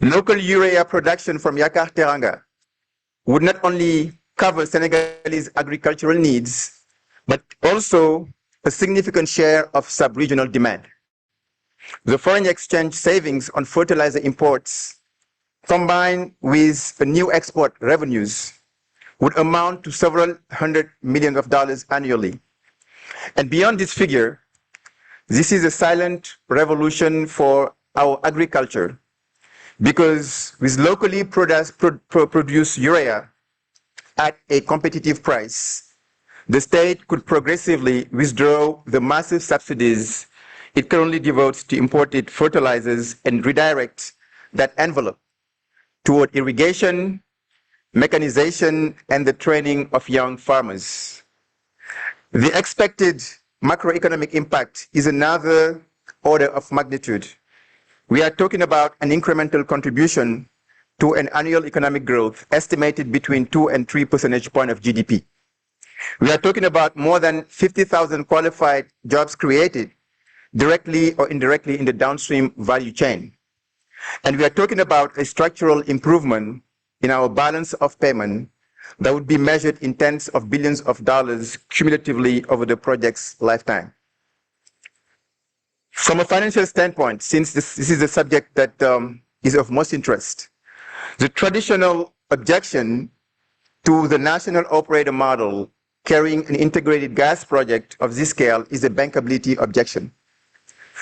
Local urea production from Yakar Teranga would not only cover Senegalese agricultural needs, but also a significant share of sub-regional demand. The foreign exchange savings on fertilizer imports, combined with the new export revenues, would amount to several $100 million annually. And beyond this figure, this is a silent revolution for our agriculture, because with locally produced urea at a competitive price, the state could progressively withdraw the massive subsidies it currently devotes to imported fertilizers and redirect that envelope toward irrigation, mechanization, and the training of young farmers. The expected macroeconomic impact is another order of magnitude. We are talking about an incremental contribution to an annual economic growth estimated between 2 and 3 percentage points of GDP. We are talking about more than 50,000 qualified jobs created directly or indirectly in the downstream value chain. And we are talking about a structural improvement in our balance of payment that would be measured in tens of billions of dollars cumulatively over the project's lifetime. From a financial standpoint, since this is a subject that is of most interest, the traditional objection to the national operator model carrying an integrated gas project of this scale is a bankability objection.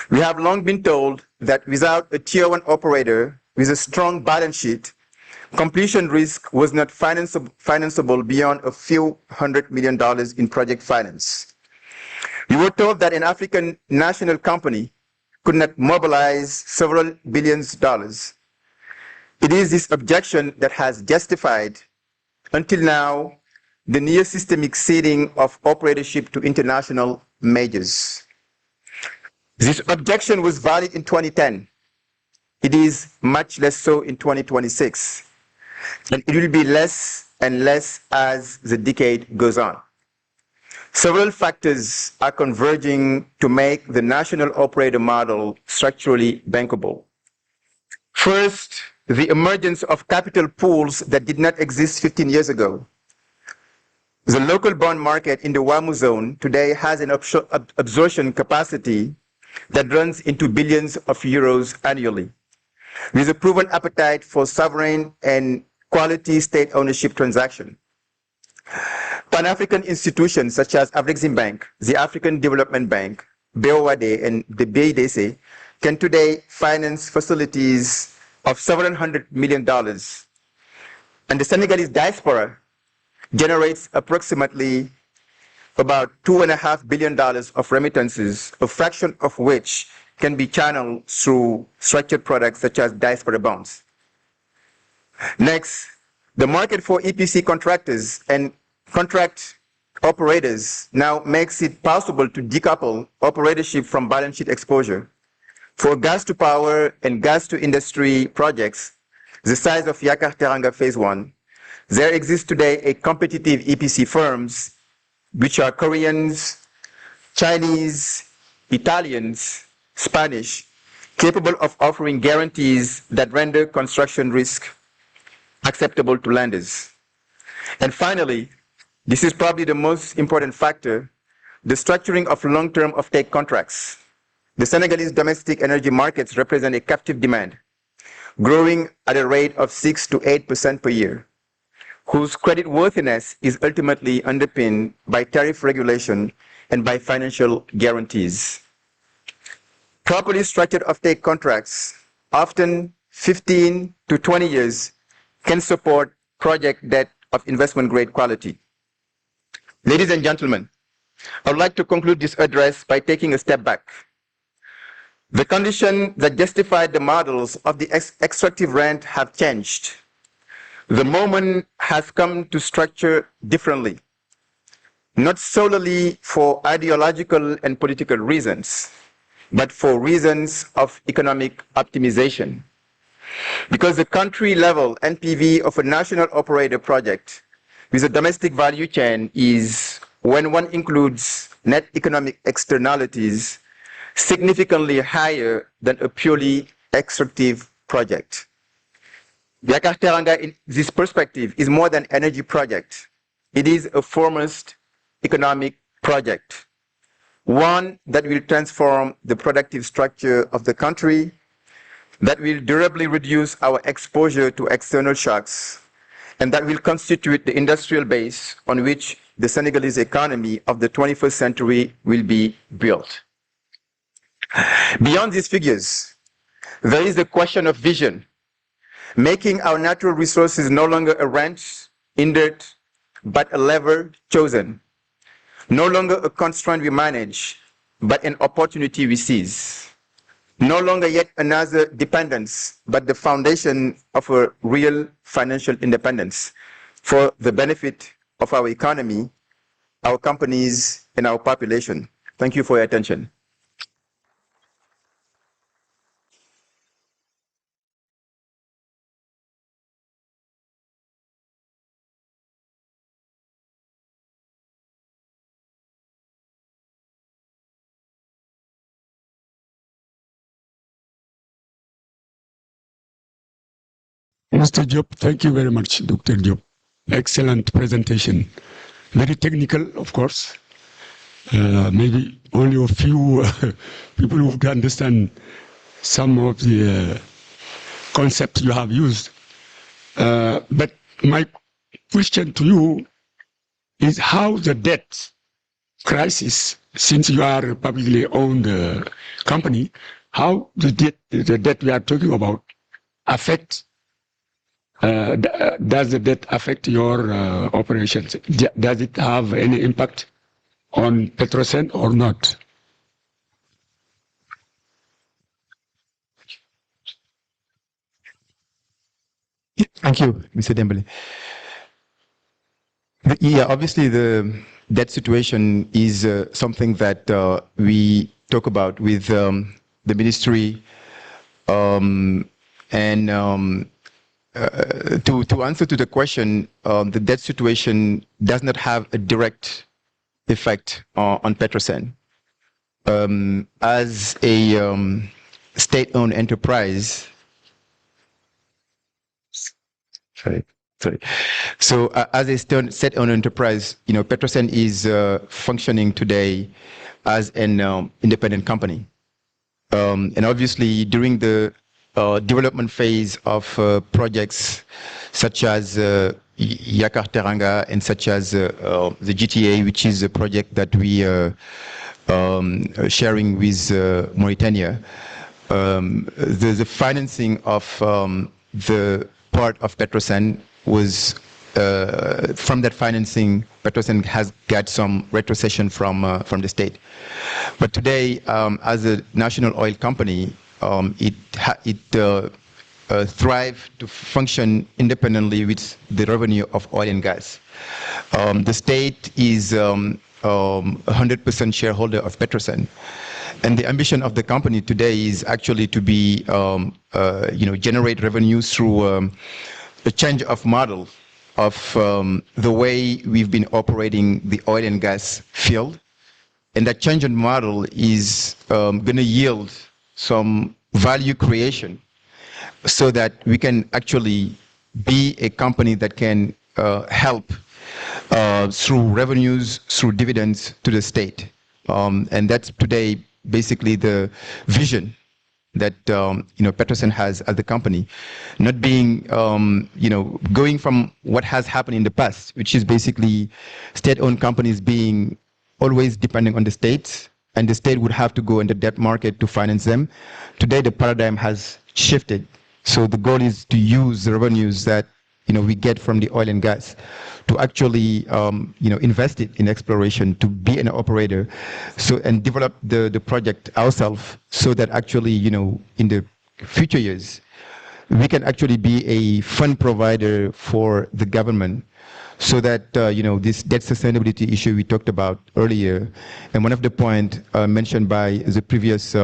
We have long been told that without a tier 1 operator with a strong balance sheet, completion risk was not financeable beyond a few $100 million in project finance. We were told that an African national company could not mobilize several billions of dollars. It is this objection that has justified, until now, the near systemic ceding of operatorship to international majors. This objection was valid in 2010. It is much less so in 2026. And it will be less and less as the decade goes on. Several factors are converging to make the national operator model structurally bankable. First, the emergence of capital pools that did not exist 15 years ago. The local bond market in the WAMU zone today has an absorption capacity that runs into billions of euros annually, with a proven appetite for sovereign and quality state ownership transaction. Pan-African institutions such as Afreximbank, the African Development Bank, BOAD, and the BIDC can today finance facilities of $700 million. And the Senegalese diaspora generates approximately about $2.5 billion of remittances, a fraction of which can be channeled through structured products such as diaspora bonds. Next, the market for EPC contractors and contract operators now makes it possible to decouple operatorship from balance sheet exposure. For gas to power and gas to industry projects, the size of Yakar Teranga Phase 1, there exists today a competitive EPC firms which are Koreans, Chinese, Italians, Spanish, capable of offering guarantees that render construction risk acceptable to lenders. And finally, this is probably the most important factor, the structuring of long-term offtake contracts. The Senegalese domestic energy markets represent a captive demand, growing at a rate of 6 to 8% per year, whose creditworthiness is ultimately underpinned by tariff regulation and by financial guarantees. Properly structured offtake contracts, often 15 to 20 years, can support project debt of investment-grade quality. Ladies and gentlemen, I would like to conclude this address by taking a step back. The conditions that justified the models of the extractive rent have changed. The moment has come to structure differently, not solely for ideological and political reasons, but for reasons of economic optimization. Because the country-level NPV of a national operator project with a domestic value chain is, when one includes net economic externalities, significantly higher than a purely extractive project. Yakar Teranga, in this perspective, is more than an energy project. It is a foremost economic project, one that will transform the productive structure of the country, that will durably reduce our exposure to external shocks, and that will constitute the industrial base on which the Senegalese economy of the 21st century will be built. Beyond these figures, there is the question of vision, making our natural resources no longer a wrench in dirt, but a lever chosen, no longer a constraint we manage, but an opportunity we seize, no longer yet another dependence, but the foundation of a real financial independence for the benefit of our economy, our companies, and our population. Thank you for your attention. Mr. Job, thank you very much, Dr. Job. Excellent presentation. Very technical, of course. Maybe only a few people who can understand some of the concepts you have used. But my question to you is how the debt crisis, since you are a publicly owned company, how the debt we are talking about affect does the debt affect your operations? Does it have any impact on Petrosen or not? Thank you, Mr. Dembele. Yeah, obviously the debt situation is something that we talk about with the ministry, and to answer to the question, the debt situation does not have a direct effect on Petrosen. As a state-owned enterprise, So as a state-owned enterprise, Petrosen is functioning today as an independent company. And obviously during the development phase of projects such as Yakar Teranga and such as the GTA, which is a project that we are sharing with Mauritania. The financing of the part of Petrosen was from that financing, Petrosen has got some retrocession from the state. But today, as a national oil company, it thrive to function independently with the revenue of oil and gas. The state is 100% shareholder of Petrosen. And the ambition of the company today is actually to be, generate revenues through a change of model of the way we've been operating the oil and gas field. And that change in model is going to yield some value creation so that we can actually be a company that can help through revenues, through dividends to the state. And that's today basically the vision that Petrosen has as the company, not being going from what has happened in the past, which is basically state-owned companies being always depending on the state, and the state would have to go in the debt market to finance them. Today the paradigm has shifted, so the goal is to use the revenues that we get from the oil and gas to actually invest it in exploration, to be an operator, and develop the project ourselves, so that actually in the future years we can actually be a fund provider for the government, so that this debt sustainability issue we talked about earlier, and one of the points mentioned by the previous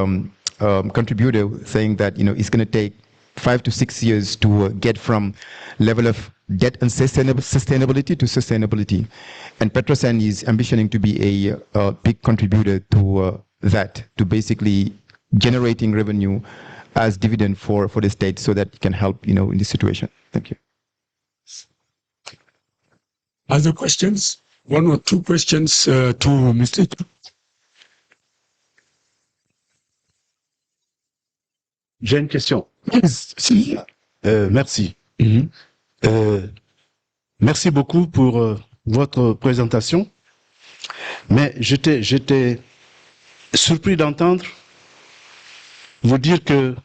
contributor, saying that it's going to take 5 to 6 years to get from level of debt and sustainability to sustainability. And Petrosen is ambitioning to be a big contributor to that, to basically generating revenue as dividend for the state, so that it can help in this situation. Thank you. Other questions? One or two questions to Mr. J'ai une question. Yes. Merci. Merci beaucoup pour votre présentation. Mais j'étais surpris d'entendre vous dire que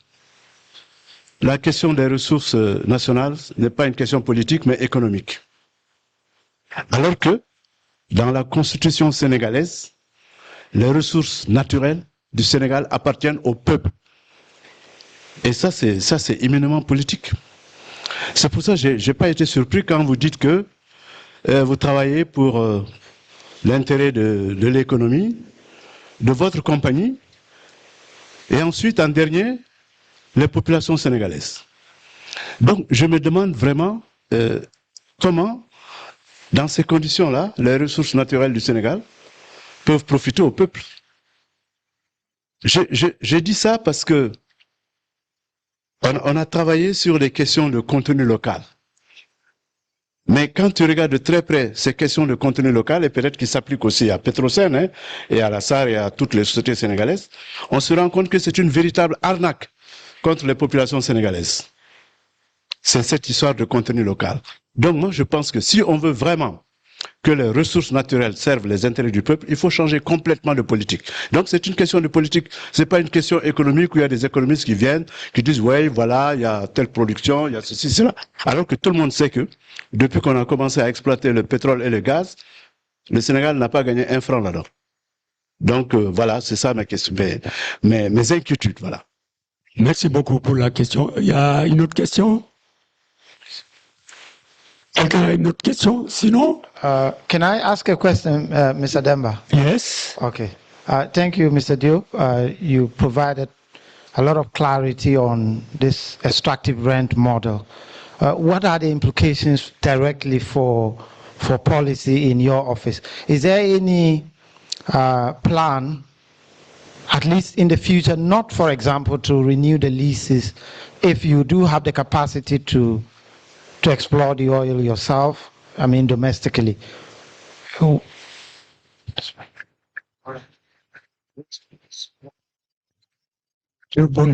la question des ressources nationales n'est pas une question politique, mais économique. Alors que, dans la constitution sénégalaise, les ressources naturelles du Sénégal appartiennent au peuple. Et ça, c'est éminemment politique. C'est pour ça que je n'ai pas été surpris quand vous dites que vous travaillez pour l'intérêt de l'économie, de votre compagnie, et ensuite, en dernier, les populations sénégalaises. Donc, je me demande vraiment comment, dans ces conditions-là, les ressources naturelles du Sénégal peuvent profiter au peuple. J'ai dit ça parce que on a travaillé sur les questions de contenu local. Mais quand tu regardes de très près ces questions de contenu local, et peut-être qu'ils s'appliquent aussi à Petrosen et à la SAR et à toutes les sociétés sénégalaises, on se rend compte que c'est une véritable arnaque contre les populations sénégalaises. C'est cette histoire de contenu local. Donc moi je pense que si on veut vraiment que les ressources naturelles servent les intérêts du peuple, il faut changer complètement de politique. Donc c'est une question de politique, c'est pas une question économique où il y a des économistes qui viennent, qui disent ouais voilà, il y a telle production, il y a ceci, cela. Alors que tout le monde sait que depuis qu'on a commencé à exploiter le pétrole et le gaz, le Sénégal n'a pas gagné un franc là-dedans. Donc voilà, c'est ça ma question, mes inquiétudes, voilà. Merci beaucoup pour la question. Il y a une autre question? Quelqu'un a une autre question? Sinon? Can I ask a question, Mr. Demba? Yes. Okay. Thank you, Mr. Diop. You provided a lot of clarity on this extractive rent model. What are the implications directly for policy in your office? Is there any plan, at least in the future, not, for example, to renew the leases if you do have the capacity to explore the oil yourself, I mean domestically? Bonne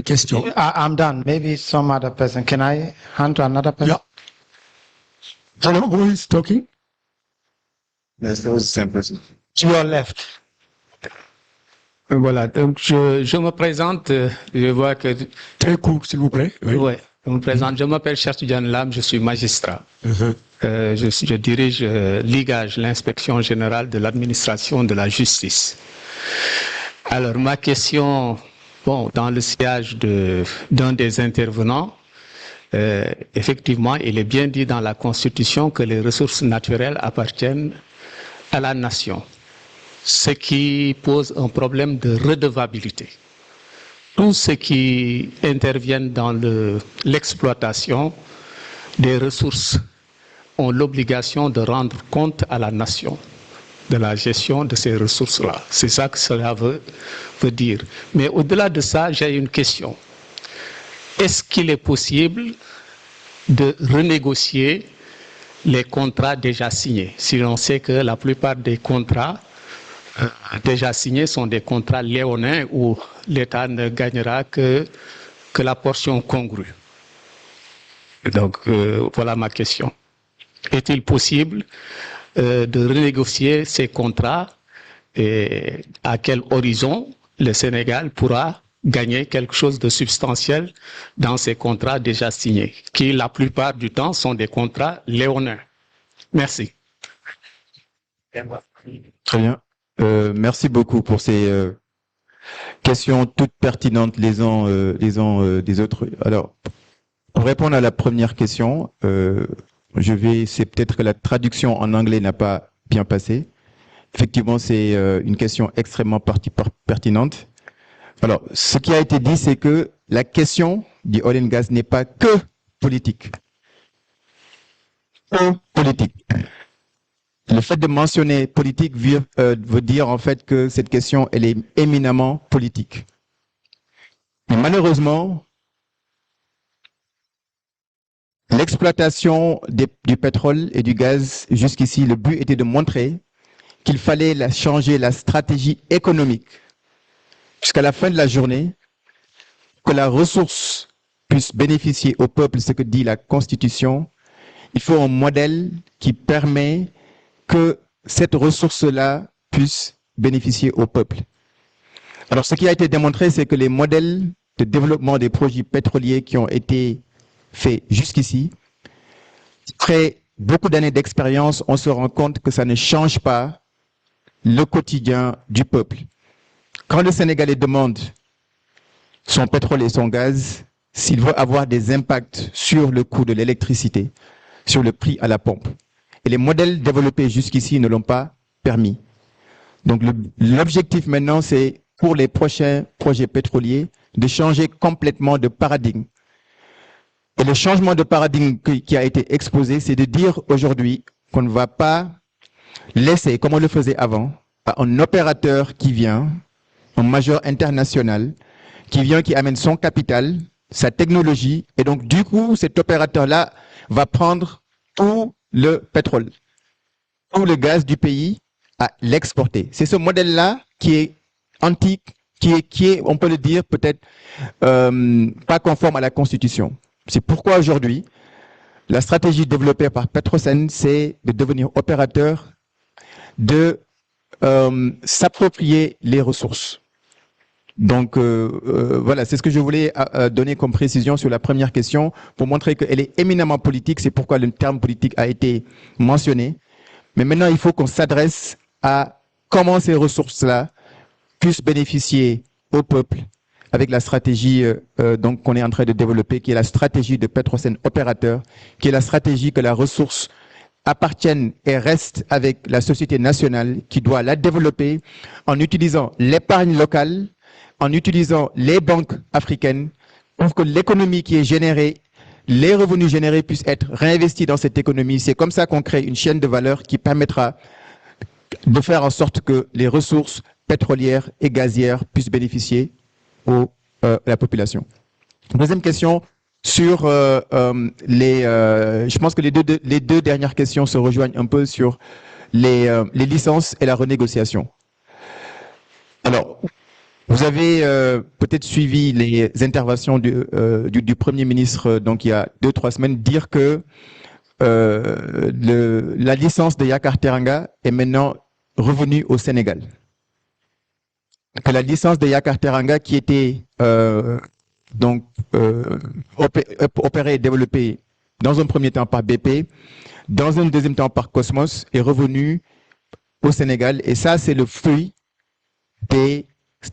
question. I'm done. Maybe some other person. Can I hand to another person? Hello, who is talking? To your left. Voilà, donc je me présente, je vois que... Très court, s'il vous plaît. Oui. Ouais, je me présente, je m'appelle Cheikh Lam, je suis magistrat. Je dirige l'IGAJ, l'inspection générale de l'administration de la justice. Alors ma question, bon, dans le sillage d'un des intervenants, effectivement, il est bien dit dans la Constitution que les ressources naturelles appartiennent à la nation, ce qui pose un problème de redevabilité. Tous ceux qui interviennent dans l'exploitation des ressources ont l'obligation de rendre compte à la nation de la gestion de ces ressources-là. C'est ça que cela veut dire. Mais au-delà de ça, j'ai une question. Est-ce qu'il est possible de renégocier les contrats déjà signés? Si l'on sait que la plupart des contrats déjà signés sont des contrats léonins où l'État ne gagnera que la portion congrue. Donc, voilà ma question. Est-il possible de renégocier ces contrats et à quel horizon le Sénégal pourra gagner quelque chose de substantiel dans ces contrats déjà signés, qui la plupart du temps sont des contrats léonins? Merci. Très bien. Merci beaucoup pour ces questions toutes pertinentes les uns des autres. Alors, pour répondre à la première question, c'est peut-être que la traduction en anglais n'a pas bien passé. Effectivement, c'est une question extrêmement pertinente. Alors, ce qui a été dit, c'est que la question du oil and gas n'est pas que politique. Politique. Le fait de mentionner politique veut dire en fait que cette question, elle est éminemment politique. Mais malheureusement, l'exploitation du pétrole et du gaz, jusqu'ici, le but était de montrer qu'il fallait changer la stratégie économique jusqu'à la fin de la journée, que la ressource puisse bénéficier au peuple, ce que dit la Constitution. Il faut un modèle qui permet que cette ressource-là puisse bénéficier au peuple. Alors, ce qui a été démontré, c'est que les modèles de développement des projets pétroliers qui ont été faits jusqu'ici, après beaucoup d'années d'expérience, on se rend compte que ça ne change pas le quotidien du peuple. Quand le Sénégalais demande son pétrole et son gaz, s'il veut avoir des impacts sur le coût de l'électricité, sur le prix à la pompe, et les modèles développés jusqu'ici ne l'ont pas permis. Donc l'objectif maintenant, c'est pour les prochains projets pétroliers de changer complètement de paradigme. Et le changement de paradigme qui a été exposé, c'est de dire aujourd'hui qu'on ne va pas laisser, comme on le faisait avant, à un opérateur qui vient, un majeur international, qui amène son capital, sa technologie, et donc du coup, cet opérateur-là va prendre tout le pétrole, tout le gaz du pays à l'exporter. C'est ce modèle-là qui est antique, qui est, on peut le dire, peut-être pas conforme à la Constitution. C'est pourquoi aujourd'hui, la stratégie développée par Petrosen, c'est de devenir opérateur, de s'approprier les ressources. Donc voilà, c'est ce que je voulais donner comme précision sur la première question pour montrer qu'elle est éminemment politique. C'est pourquoi le terme politique a été mentionné. Mais maintenant, il faut qu'on s'adresse à comment ces ressources-là puissent bénéficier au peuple avec la stratégie donc qu'on est en train de développer, qui est la stratégie de Petrosen opérateur, qui est la stratégie que la ressource appartienne et reste avec la société nationale qui doit la développer en utilisant l'épargne locale, en utilisant les banques africaines pour que l'économie qui est générée, les revenus générés puissent être réinvestis dans cette économie. C'est comme ça qu'on crée une chaîne de valeur qui permettra de faire en sorte que les ressources pétrolières et gazières puissent bénéficier à la population. Deuxième question sur je pense que les deux dernières questions se rejoignent un peu sur les licences et la renégociation. Alors, vous avez peut-être suivi les interventions du Premier ministre donc il y a 2-3 semaines dire que la licence de Yakar Teranga est maintenant revenue au Sénégal. Que la licence de Yakar Teranga qui était opérée et développée dans un premier temps par BP, dans un deuxième temps par Cosmos, est revenue au Sénégal. Et ça, c'est le fruit de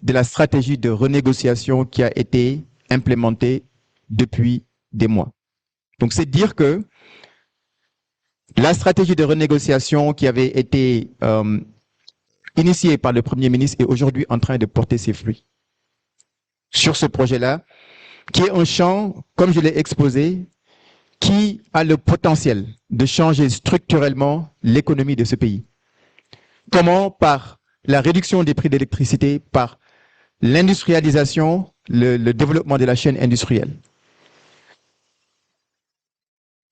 la stratégie de renégociation qui a été implémentée depuis des mois. Donc, c'est dire que la stratégie de renégociation qui avait été initiée par le Premier ministre est aujourd'hui en train de porter ses fruits. Sur ce projet-là, qui est un champ, comme je l'ai exposé, qui a le potentiel de changer structurellement l'économie de ce pays. Comment? Par la réduction des prix d'électricité, par l'industrialisation, le développement de la chaîne industrielle.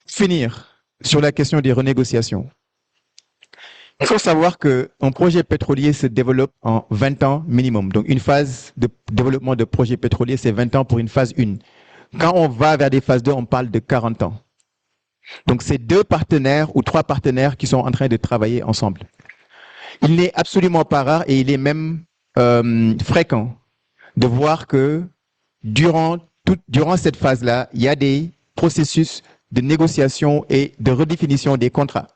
Finir sur la question des renégociations. Il faut savoir qu'un projet pétrolier se développe en 20 ans minimum. Donc une phase de développement de projet pétrolier, c'est 20 ans pour une phase 1. Quand on va vers des phases 2, on parle de 40 ans. Donc c'est 2 partenaires ou 3 partenaires qui sont en train de travailler ensemble. Il n'est absolument pas rare et il est même fréquent de voir que durant cette phase-là, il y a des processus de négociation et de redéfinition des contrats.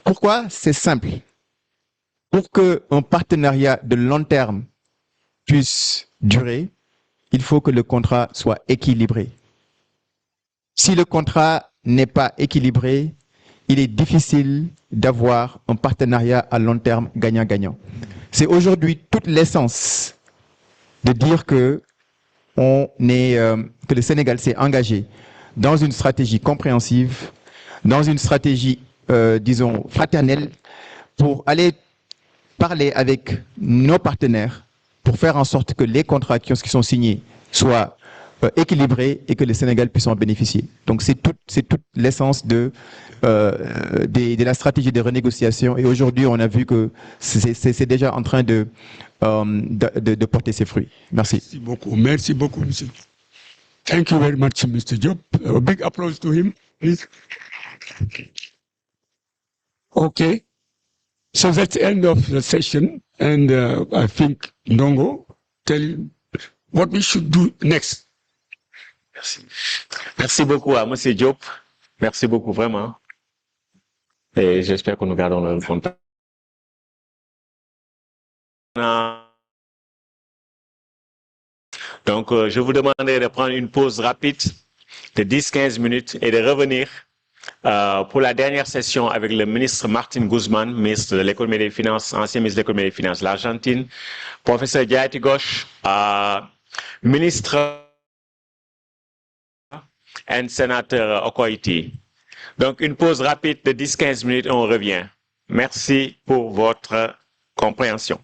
Pourquoi? C'est simple. Pour qu'un partenariat de long terme puisse durer, il faut que le contrat soit équilibré. Si le contrat n'est pas équilibré, il est difficile d'avoir un partenariat à long terme gagnant-gagnant. C'est aujourd'hui toute l'essence de dire que le Sénégal s'est engagé dans une stratégie compréhensive, dans une stratégie, disons, fraternelle, pour aller parler avec nos partenaires, pour faire en sorte que les contrats qui sont signés soient équilibrés et que le Sénégal puisse en bénéficier. Donc c'est toute l'essence de la stratégie de renégociation. Et aujourd'hui, on a vu que c'est déjà en train de porter ses fruits. Merci. Merci beaucoup, monsieur. Thank you very much, Mr. Job. A big applause to him, please. Okay. So that's the end of the session. And I think Ndongo tell you what we should do next. Merci. Merci beaucoup à monsieur Diop. Merci beaucoup, vraiment. Et j'espère que nous gardons le contact. Donc, je vous demanderai de prendre une pause rapide de 10-15 minutes et de revenir pour la dernière session avec le ministre Martin Guzman, ministre de l'économie et des finances, ancien ministre de l'économie et des finances de l'Argentine, professeur Diaty Ghosh, ministre et sénateur Okoiti. Donc, une pause rapide de 10-15 minutes et on revient. Merci pour votre compréhension.